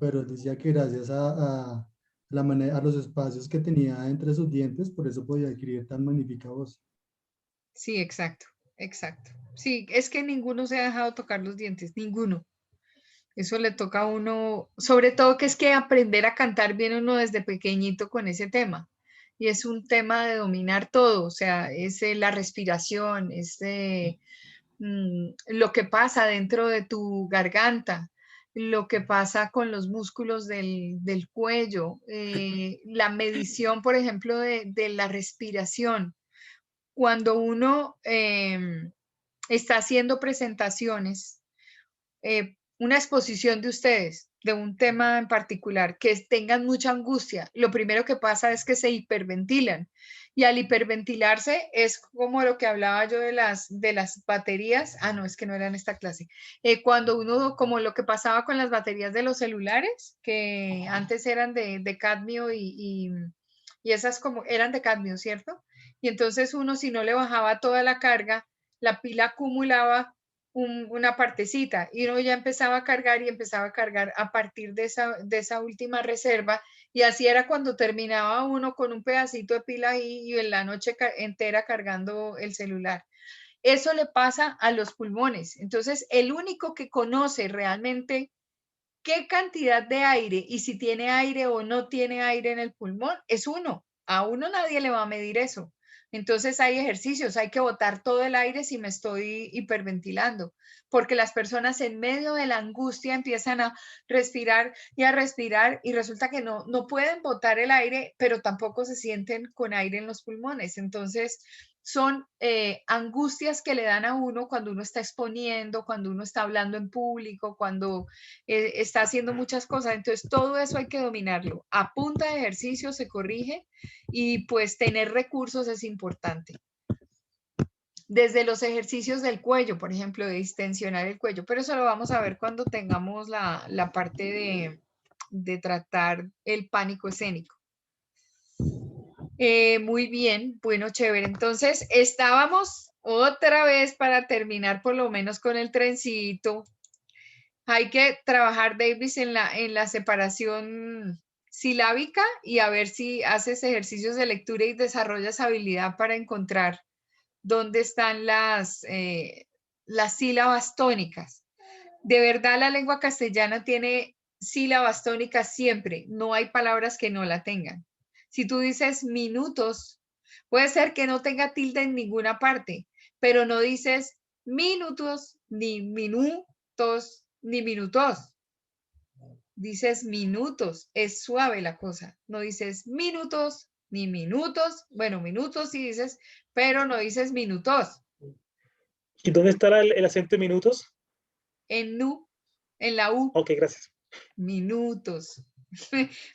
Speaker 14: pero él decía que gracias a los espacios que tenía entre sus dientes, por eso podía adquirir tan magnífica voz.
Speaker 1: Sí, exacto, exacto. Sí, es que ninguno se ha dejado tocar los dientes, ninguno. Eso le toca a uno, sobre todo que es que aprender a cantar bien uno desde pequeñito con ese tema. Y es un tema de dominar todo, o sea, es la respiración, es lo que pasa dentro de tu garganta, lo que pasa con los músculos del cuello, la medición, por ejemplo, de la respiración. Cuando uno está haciendo presentaciones, una exposición de ustedes, de un tema en particular, que tengan mucha angustia, lo primero que pasa es que se hiperventilan. Y al hiperventilarse es como lo que hablaba yo de las baterías. Ah, no, es que no era en esta clase. Cuando uno, como lo que pasaba con las baterías de los celulares, que antes eran de cadmio y esas como eran de cadmio, ¿cierto? Y entonces uno, si no le bajaba toda la carga, la pila acumulaba una partecita y uno ya empezaba a cargar y empezaba a cargar a partir de esa última reserva, y así era cuando terminaba uno con un pedacito de pila y en la noche entera cargando el celular. Eso le pasa a los pulmones. Entonces, el único que conoce realmente qué cantidad de aire y si tiene aire o no tiene aire en el pulmón es uno. A uno nadie le va a medir eso. Entonces hay ejercicios, hay que botar todo el aire si me estoy hiperventilando, porque las personas en medio de la angustia empiezan a respirar y resulta que no pueden botar el aire, pero tampoco se sienten con aire en los pulmones. Entonces son angustias que le dan a uno cuando uno está exponiendo, cuando uno está hablando en público, cuando está haciendo muchas cosas. Entonces todo eso hay que dominarlo. A punta de ejercicio se corrige y pues tener recursos es importante. Desde los ejercicios del cuello, por ejemplo, de distensionar el cuello, pero eso lo vamos a ver cuando tengamos la parte de tratar el pánico escénico. Muy bien, bueno, chévere. Entonces, estábamos otra vez para terminar por lo menos con el trencito. Hay que trabajar, Davis, en la separación silábica y a ver si haces ejercicios de lectura y desarrollas habilidad para encontrar dónde están las sílabas tónicas. De verdad, la lengua castellana tiene sílabas tónicas siempre. No hay palabras que no la tengan. Si tú dices minutos, puede ser que no tenga tilde en ninguna parte, pero no dices minutos, ni minutos, ni minutos. Dices minutos, es suave la cosa. No dices minutos, ni minutos. Bueno, minutos sí dices, pero no dices minutos.
Speaker 9: ¿Y dónde estará el acento en minutos?
Speaker 1: En nu, en la U.
Speaker 9: Ok, gracias.
Speaker 1: Minutos.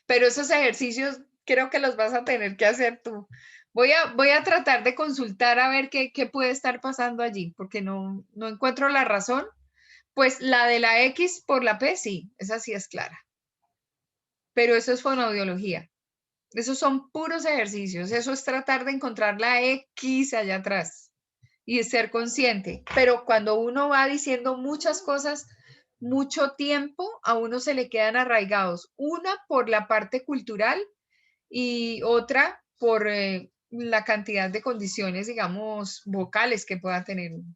Speaker 1: Pero esos ejercicios creo que los vas a tener que hacer tú. Voy a tratar de consultar a ver qué puede estar pasando allí, porque no encuentro la razón. Pues la de la X por la P, sí, esa sí es clara. Pero eso es fonoaudiología. Esos son puros ejercicios. Eso es tratar de encontrar la X allá atrás y ser consciente. Pero cuando uno va diciendo muchas cosas, mucho tiempo, a uno se le quedan arraigados. Una por la parte cultural y otra por la cantidad de condiciones, digamos, vocales que pueda tener uno.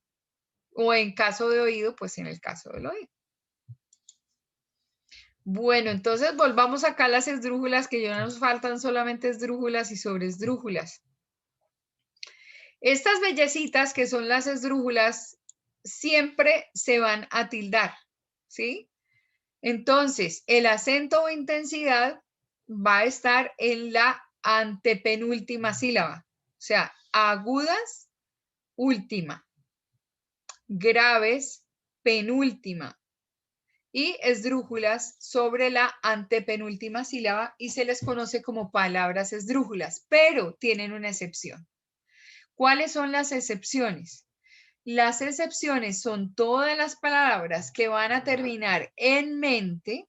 Speaker 1: O en caso de oído, pues en el caso del oído. Bueno, entonces volvamos acá a las esdrújulas, que ya nos faltan solamente esdrújulas y sobreesdrújulas. Estas bellecitas que son las esdrújulas siempre se van a tildar, ¿sí? Entonces, el acento o intensidad va a estar en la antepenúltima sílaba, o sea, agudas, última, graves, penúltima, y esdrújulas sobre la antepenúltima sílaba y se les conoce como palabras esdrújulas, pero tienen una excepción. ¿Cuáles son las excepciones? Las excepciones son todas las palabras que van a terminar en mente,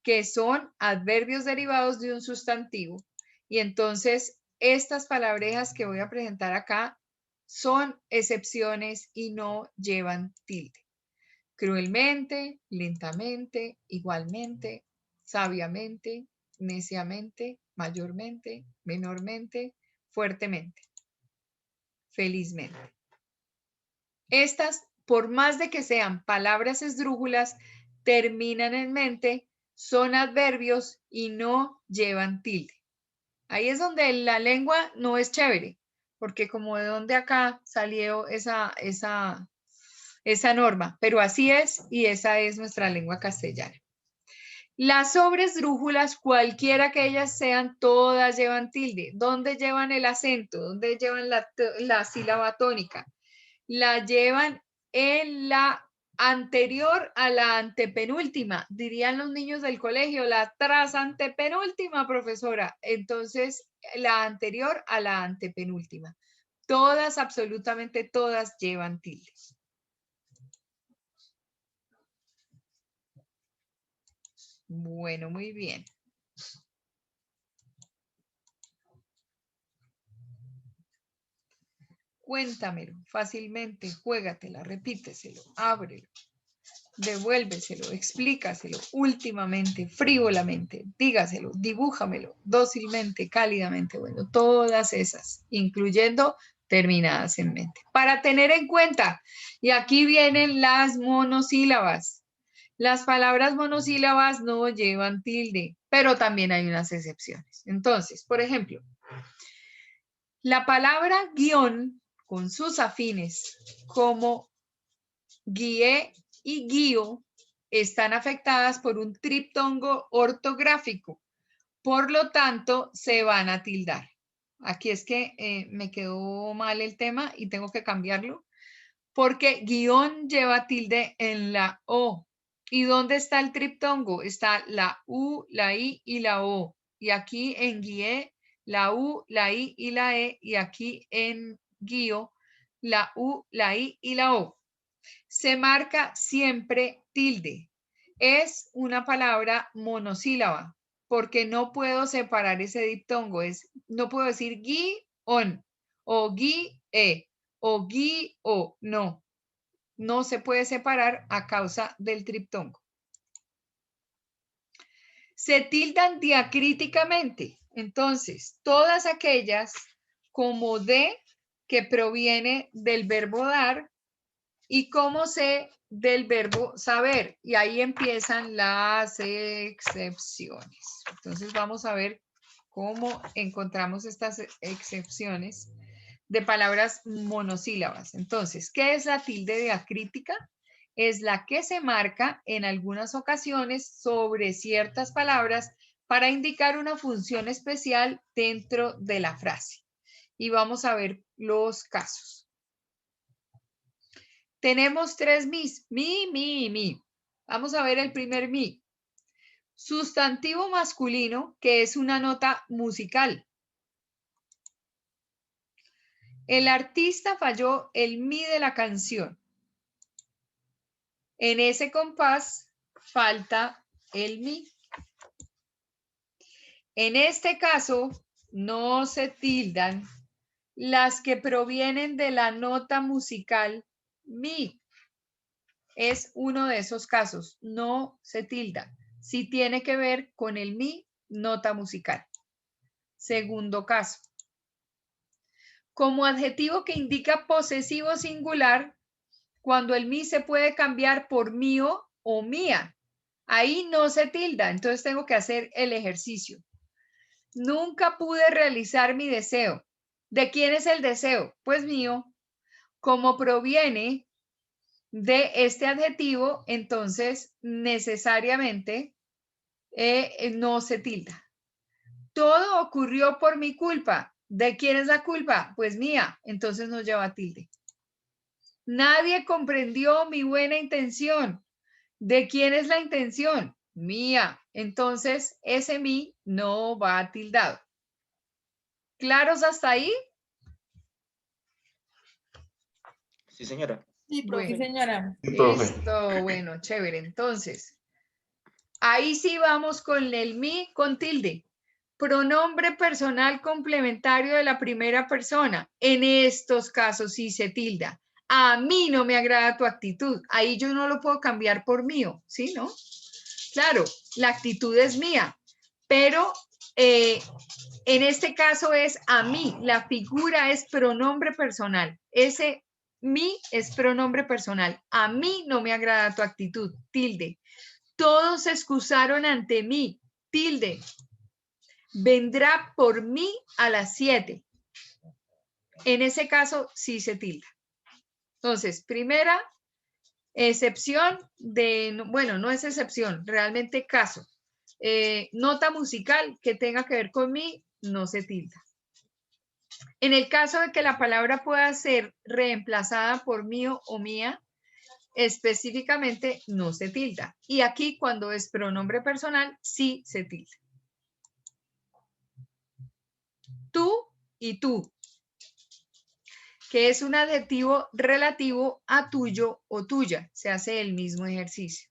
Speaker 1: que son adverbios derivados de un sustantivo. Y entonces, estas palabrejas que voy a presentar acá son excepciones y no llevan tilde. Cruelmente, lentamente, igualmente, sabiamente, neciamente, mayormente, menormente, fuertemente, felizmente. Estas, por más de que sean palabras esdrújulas, terminan en mente, son adverbios y no llevan tilde. Ahí es donde la lengua no es chévere, porque como de donde acá salió esa norma, pero así es y esa es nuestra lengua castellana. Las sobresdrújulas, cualquiera que ellas sean, todas llevan tilde. ¿Dónde llevan el acento? ¿Dónde llevan la sílaba tónica? La llevan en la anterior a la antepenúltima, dirían los niños del colegio, la tras antepenúltima, profesora. Entonces, la anterior a la antepenúltima. Todas, absolutamente todas llevan tildes. Bueno, muy bien. Cuéntamelo fácilmente, juégatela, repíteselo, ábrelo, devuélveselo, explícaselo últimamente, frívolamente, dígaselo, dibújamelo, dócilmente, cálidamente, bueno, todas esas, incluyendo terminadas en mente. Para tener en cuenta, y aquí vienen las monosílabas. Las palabras monosílabas no llevan tilde, pero también hay unas excepciones. Entonces, por ejemplo, la palabra guión con sus afines como guié y guío están afectadas por un triptongo ortográfico. Por lo tanto, se van a tildar. Aquí es que me quedó mal el tema y tengo que cambiarlo porque guión lleva tilde en la O. ¿Y dónde está el triptongo? Está la U, la I y la O. Y aquí en guié, la U, la I y la E. Y aquí en guío, la U, la I y la O. Se marca siempre tilde. Es una palabra monosílaba porque no puedo separar ese diptongo. No puedo decir guión o guíe o guío. No. No se puede separar a causa del triptongo. Se tildan diacríticamente. Entonces, todas aquellas como de, que proviene del verbo dar, y como C, del verbo saber. Y ahí empiezan las excepciones. Entonces, vamos a ver cómo encontramos estas excepciones de palabras monosílabas. Entonces, ¿qué es la tilde diacrítica? Es la que se marca en algunas ocasiones sobre ciertas palabras para indicar una función especial dentro de la frase. Y vamos a ver los casos. Tenemos 3 mis. Mi. Vamos a ver el primer mi. Sustantivo masculino, que es una nota musical. El artista falló el mi de la canción. En ese compás falta el mi. En este caso, no se tildan las que provienen de la nota musical mi. Es uno de esos casos, no se tilda. Si tiene que ver con el mi, nota musical. Segundo caso. Como adjetivo que indica posesivo singular, cuando el mi se puede cambiar por mío o mía. Ahí no se tilda, entonces tengo que hacer el ejercicio. Nunca pude realizar mi deseo. ¿De quién es el deseo? Pues mío. Como proviene de este adjetivo, entonces necesariamente no se tilda. Todo ocurrió por mi culpa. ¿De quién es la culpa? Pues mía, entonces no lleva tilde. Nadie comprendió mi buena intención. ¿De quién es la intención? Mía, entonces ese mi no va tildado. ¿Claros hasta ahí?
Speaker 12: Sí, señora.
Speaker 3: Sí, profe. Sí, señora.
Speaker 1: Listo, bueno, chévere. Entonces, ahí sí vamos con el mi con tilde. Pronombre personal complementario de la primera persona. En estos casos sí se tilda. A mí no me agrada tu actitud. Ahí yo no lo puedo cambiar por mío, ¿sí? ¿No? Claro, la actitud es mía, pero en este caso es a mí. La figura es pronombre personal. Ese mi es pronombre personal. A mí no me agrada tu actitud. Tilde. Todos se excusaron ante mí. Tilde. Vendrá por mí a las 7. En ese caso sí se tilda. Entonces, primera excepción de, bueno, no es excepción, realmente caso. Nota musical que tenga que ver con mí, no se tilda. En el caso de que la palabra pueda ser reemplazada por mío o mía, específicamente no se tilda. Y aquí cuando es pronombre personal, sí se tilda. Tú y tú, que es un adjetivo relativo a tuyo o tuya. Se hace el mismo ejercicio.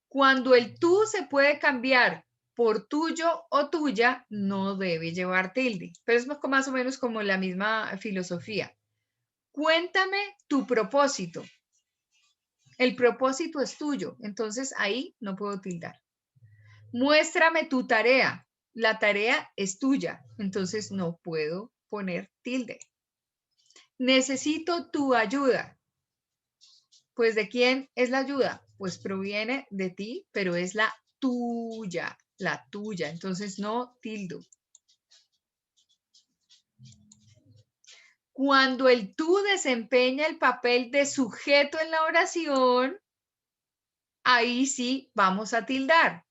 Speaker 1: Cuando el tú se puede cambiar por tuyo o tuya, no debe llevar tilde. Pero es más o menos como la misma filosofía. Cuéntame tu propósito. El propósito es tuyo, entonces ahí no puedo tildar. Muéstrame tu tarea. La tarea es tuya, entonces no puedo poner tilde. Necesito tu ayuda. Pues ¿de quién es la ayuda? Pues proviene de ti, pero es la tuya, entonces no tildo. Cuando el tú desempeña el papel de sujeto en la oración, ahí sí vamos a tildar.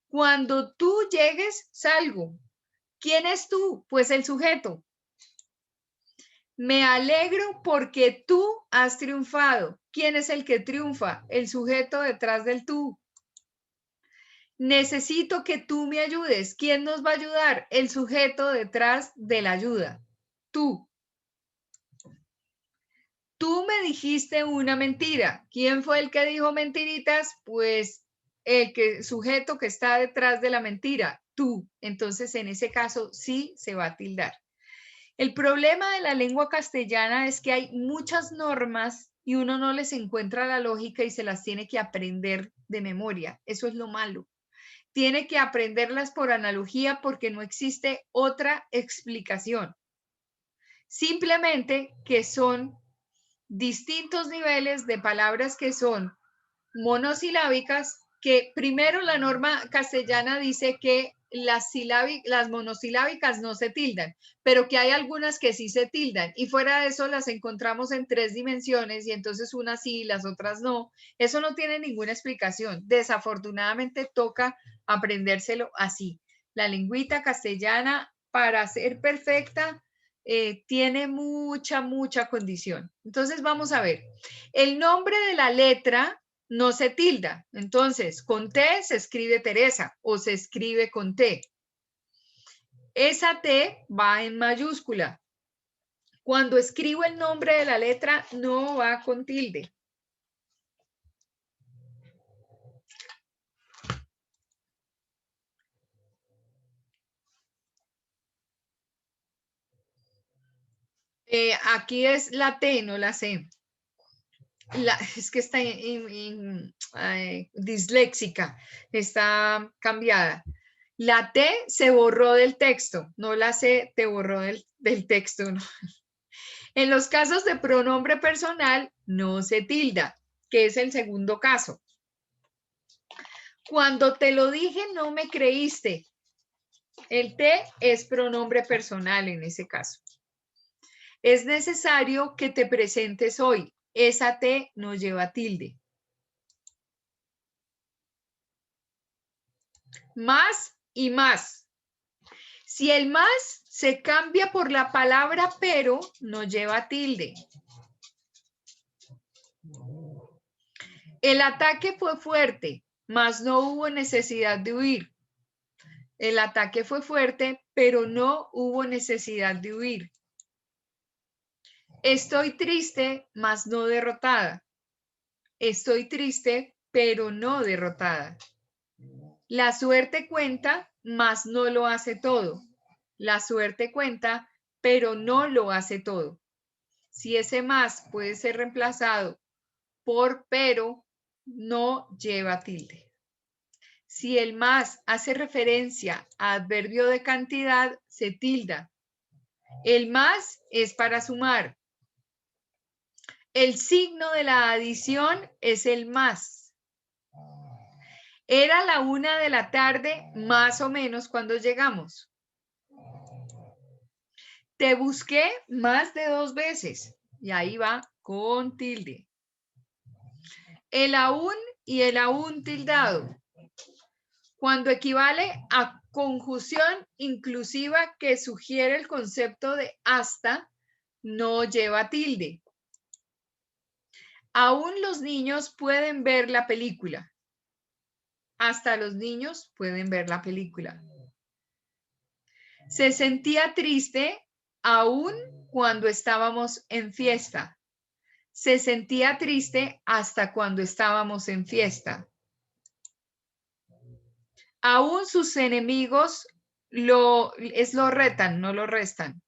Speaker 1: Cuando tú llegues, salgo. ¿Quién es tú? Pues el sujeto. Me alegro porque tú has triunfado. ¿Quién es el que triunfa? El sujeto detrás del tú. Necesito que tú me ayudes. ¿Quién nos va a ayudar? El sujeto detrás de la ayuda. Tú. Tú me dijiste una mentira. ¿Quién fue el que dijo mentiritas? Pues el sujeto que está detrás de la mentira. Tú. Entonces, en ese caso, sí se va a tildar. El problema de la lengua castellana es que hay muchas normas y uno no les encuentra la lógica y se las tiene que aprender de memoria. Eso es lo malo. Tiene que aprenderlas por analogía porque no existe otra explicación. Simplemente que son distintos niveles de palabras que son monosilábicas, que primero la norma castellana dice que las monosilábicas no se tildan, pero que hay algunas que sí se tildan y fuera de eso las encontramos en 3 dimensiones y entonces unas sí y las otras no. Eso no tiene ninguna explicación. Desafortunadamente toca aprendérselo así. La lengüita castellana, para ser perfecta, tiene mucha condición. Entonces vamos a ver. El nombre de la letra no se tilda. Entonces, con T se escribe Teresa o se escribe con T. Esa T va en mayúscula. Cuando escribo el nombre de la letra, no va con tilde. Aquí es la T, no la C. Es que está disléxica, está cambiada. La T se borró del texto, no la C te borró del texto. ¿No? En los casos de pronombre personal, no se tilda, que es el segundo caso. Cuando te lo dije, no me creíste. El T es pronombre personal en ese caso. Es necesario que te presentes hoy. Esa T no lleva tilde. Más y más. Si el más se cambia por la palabra pero, no lleva tilde. El ataque fue fuerte, mas no hubo necesidad de huir. El ataque fue fuerte, pero no hubo necesidad de huir. Estoy triste, mas no derrotada. Estoy triste, pero no derrotada. La suerte cuenta, mas no lo hace todo. La suerte cuenta, pero no lo hace todo. Si ese más puede ser reemplazado por pero, no lleva tilde. Si el más hace referencia a adverbio de cantidad, se tilda. El más es para sumar. El signo de la adición es el más. Era la 1 de la tarde, más o menos, cuando llegamos. Te busqué más de 2 veces. Y ahí va con tilde. El aún y el aún tildado. Cuando equivale a conjunción inclusiva que sugiere el concepto de hasta, no lleva tilde. Aún los niños pueden ver la película. Hasta los niños pueden ver la película. Se sentía triste aún cuando estábamos en fiesta. Se sentía triste hasta cuando estábamos en fiesta. Aún sus enemigos lo retan, no lo restan.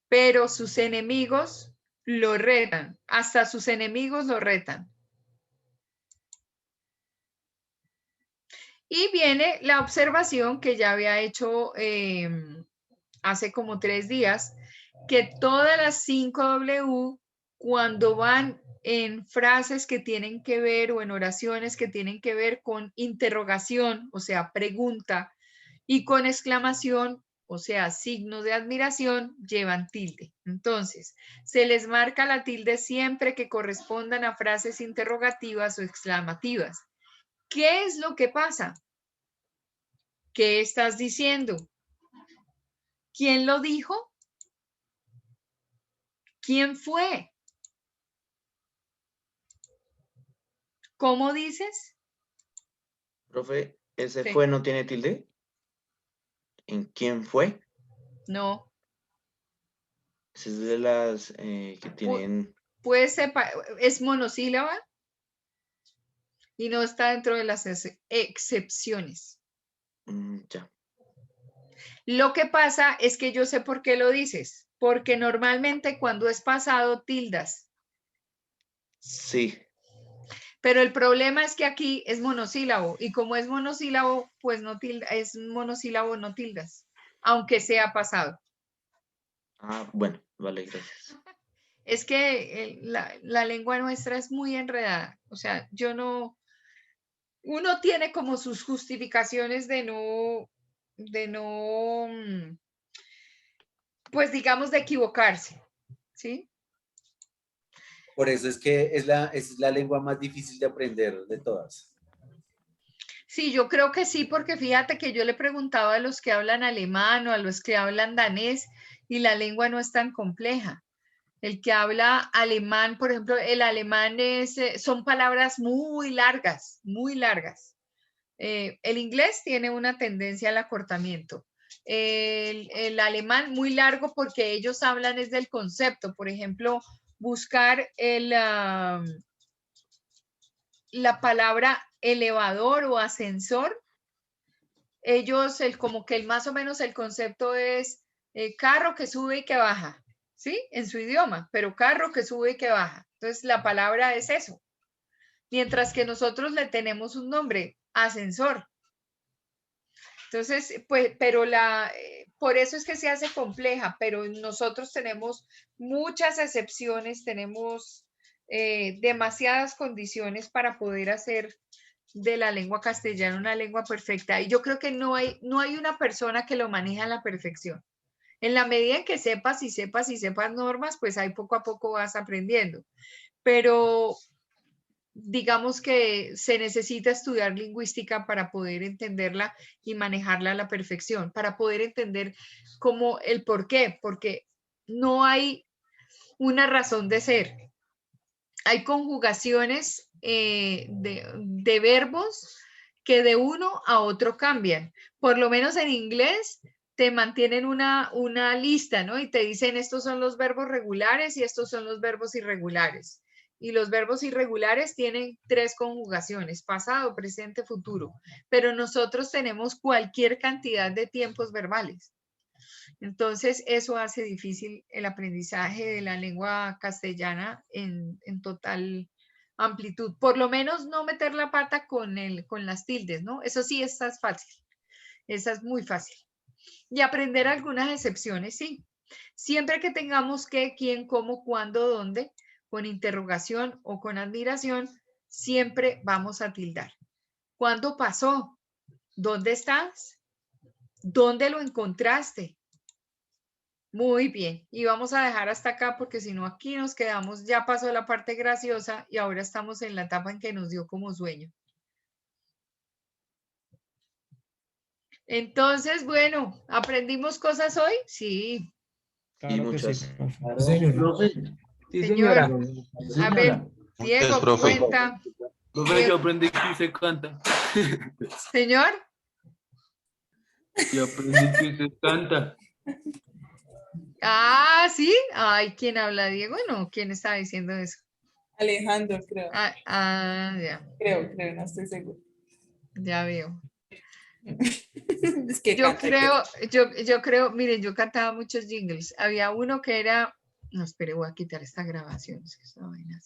Speaker 1: Pero sus enemigos lo retan, hasta sus enemigos lo retan. Y viene la observación que ya había hecho hace como 3 días, que todas las 5W, cuando van en frases que tienen que ver o en oraciones que tienen que ver con interrogación, o sea, pregunta, y con exclamación, o sea, signos de admiración, llevan tilde. Entonces, se les marca la tilde siempre que correspondan a frases interrogativas o exclamativas. ¿Qué es lo que pasa? ¿Qué estás diciendo? ¿Quién lo dijo? ¿Quién fue? ¿Cómo dices?
Speaker 12: Profe, ¿ese
Speaker 1: Sí.
Speaker 12: fue no tiene tilde? ¿En quién fue?
Speaker 1: No.
Speaker 12: Ese es de las que tienen...
Speaker 1: Puede ser, es monosílaba y no está dentro de las excepciones.
Speaker 12: Ya.
Speaker 1: Lo que pasa es que yo sé por qué lo dices, porque normalmente cuando es pasado tildas.
Speaker 12: Sí.
Speaker 1: Pero el problema es que aquí es monosílabo y como es monosílabo, pues no tilda, es monosílabo, no tildas, aunque sea pasado.
Speaker 12: Ah, bueno, vale, gracias.
Speaker 1: Es que la lengua nuestra es muy enredada. O sea, uno tiene como sus justificaciones de no, pues digamos, de equivocarse, ¿sí?
Speaker 10: Por eso es que es la lengua más difícil de aprender de todas.
Speaker 1: Sí, yo creo que sí, porque fíjate que yo le preguntaba a los que hablan alemán o a los que hablan danés y la lengua no es tan compleja. El que habla alemán, por ejemplo, el alemán son palabras muy largas, muy largas. El inglés tiene una tendencia al acortamiento. El alemán muy largo porque ellos hablan es del concepto. Por ejemplo, buscar la palabra elevador o ascensor. Ellos, como que más o menos el concepto es carro que sube y que baja, ¿sí? En su idioma, pero carro que sube y que baja. Entonces, la palabra es eso. Mientras que nosotros le tenemos un nombre, ascensor. Entonces, pues, pero por eso es que se hace compleja, pero nosotros tenemos muchas excepciones, tenemos demasiadas condiciones para poder hacer de la lengua castellana una lengua perfecta. Y yo creo que no hay una persona que lo maneje a la perfección. En la medida en que sepas normas, pues ahí poco a poco vas aprendiendo. Pero digamos que se necesita estudiar lingüística para poder entenderla y manejarla a la perfección, para poder entender cómo el por qué, porque no hay una razón de ser. Hay conjugaciones de verbos que de uno a otro cambian. Por lo menos en inglés te mantienen una lista, ¿no? Y te dicen estos son los verbos regulares y estos son los verbos irregulares. Y los verbos irregulares tienen 3 conjugaciones, pasado, presente, futuro. Pero nosotros tenemos cualquier cantidad de tiempos verbales. Entonces, eso hace difícil el aprendizaje de la lengua castellana en total amplitud. Por lo menos no meter la pata con las tildes, ¿no? Eso sí, esa es fácil. Esa es muy fácil. Y aprender algunas excepciones, sí. Siempre que tengamos qué, quién, cómo, cuándo, dónde, con interrogación o con admiración, siempre vamos a tildar. ¿Cuándo pasó? ¿Dónde estás? ¿Dónde lo encontraste? Muy bien, y vamos a dejar hasta acá porque si no aquí nos quedamos, ya pasó la parte graciosa y ahora estamos en la etapa en que nos dio como sueño. Entonces, bueno, ¿aprendimos cosas hoy? Sí.
Speaker 12: Y muchas.
Speaker 5: Claro. Profe,
Speaker 4: Sí,
Speaker 1: Señora.
Speaker 4: señora.
Speaker 1: A ver, Diego,
Speaker 11: profe.
Speaker 1: cuenta.
Speaker 7: Profe, yo aprendí que se canta.
Speaker 1: Señor.
Speaker 7: Yo aprendí que se canta.
Speaker 1: Ah, sí. Ay, ¿quién habla, Diego? No, ¿quién está diciendo eso?
Speaker 3: Alejandro, creo.
Speaker 1: Ya.
Speaker 3: Creo, no estoy seguro.
Speaker 1: Ya veo.
Speaker 3: Es que
Speaker 1: yo creo, miren, yo cantaba muchos jingles. Había uno que era, no, espere, voy a quitar esta grabación, es que esta vaina así.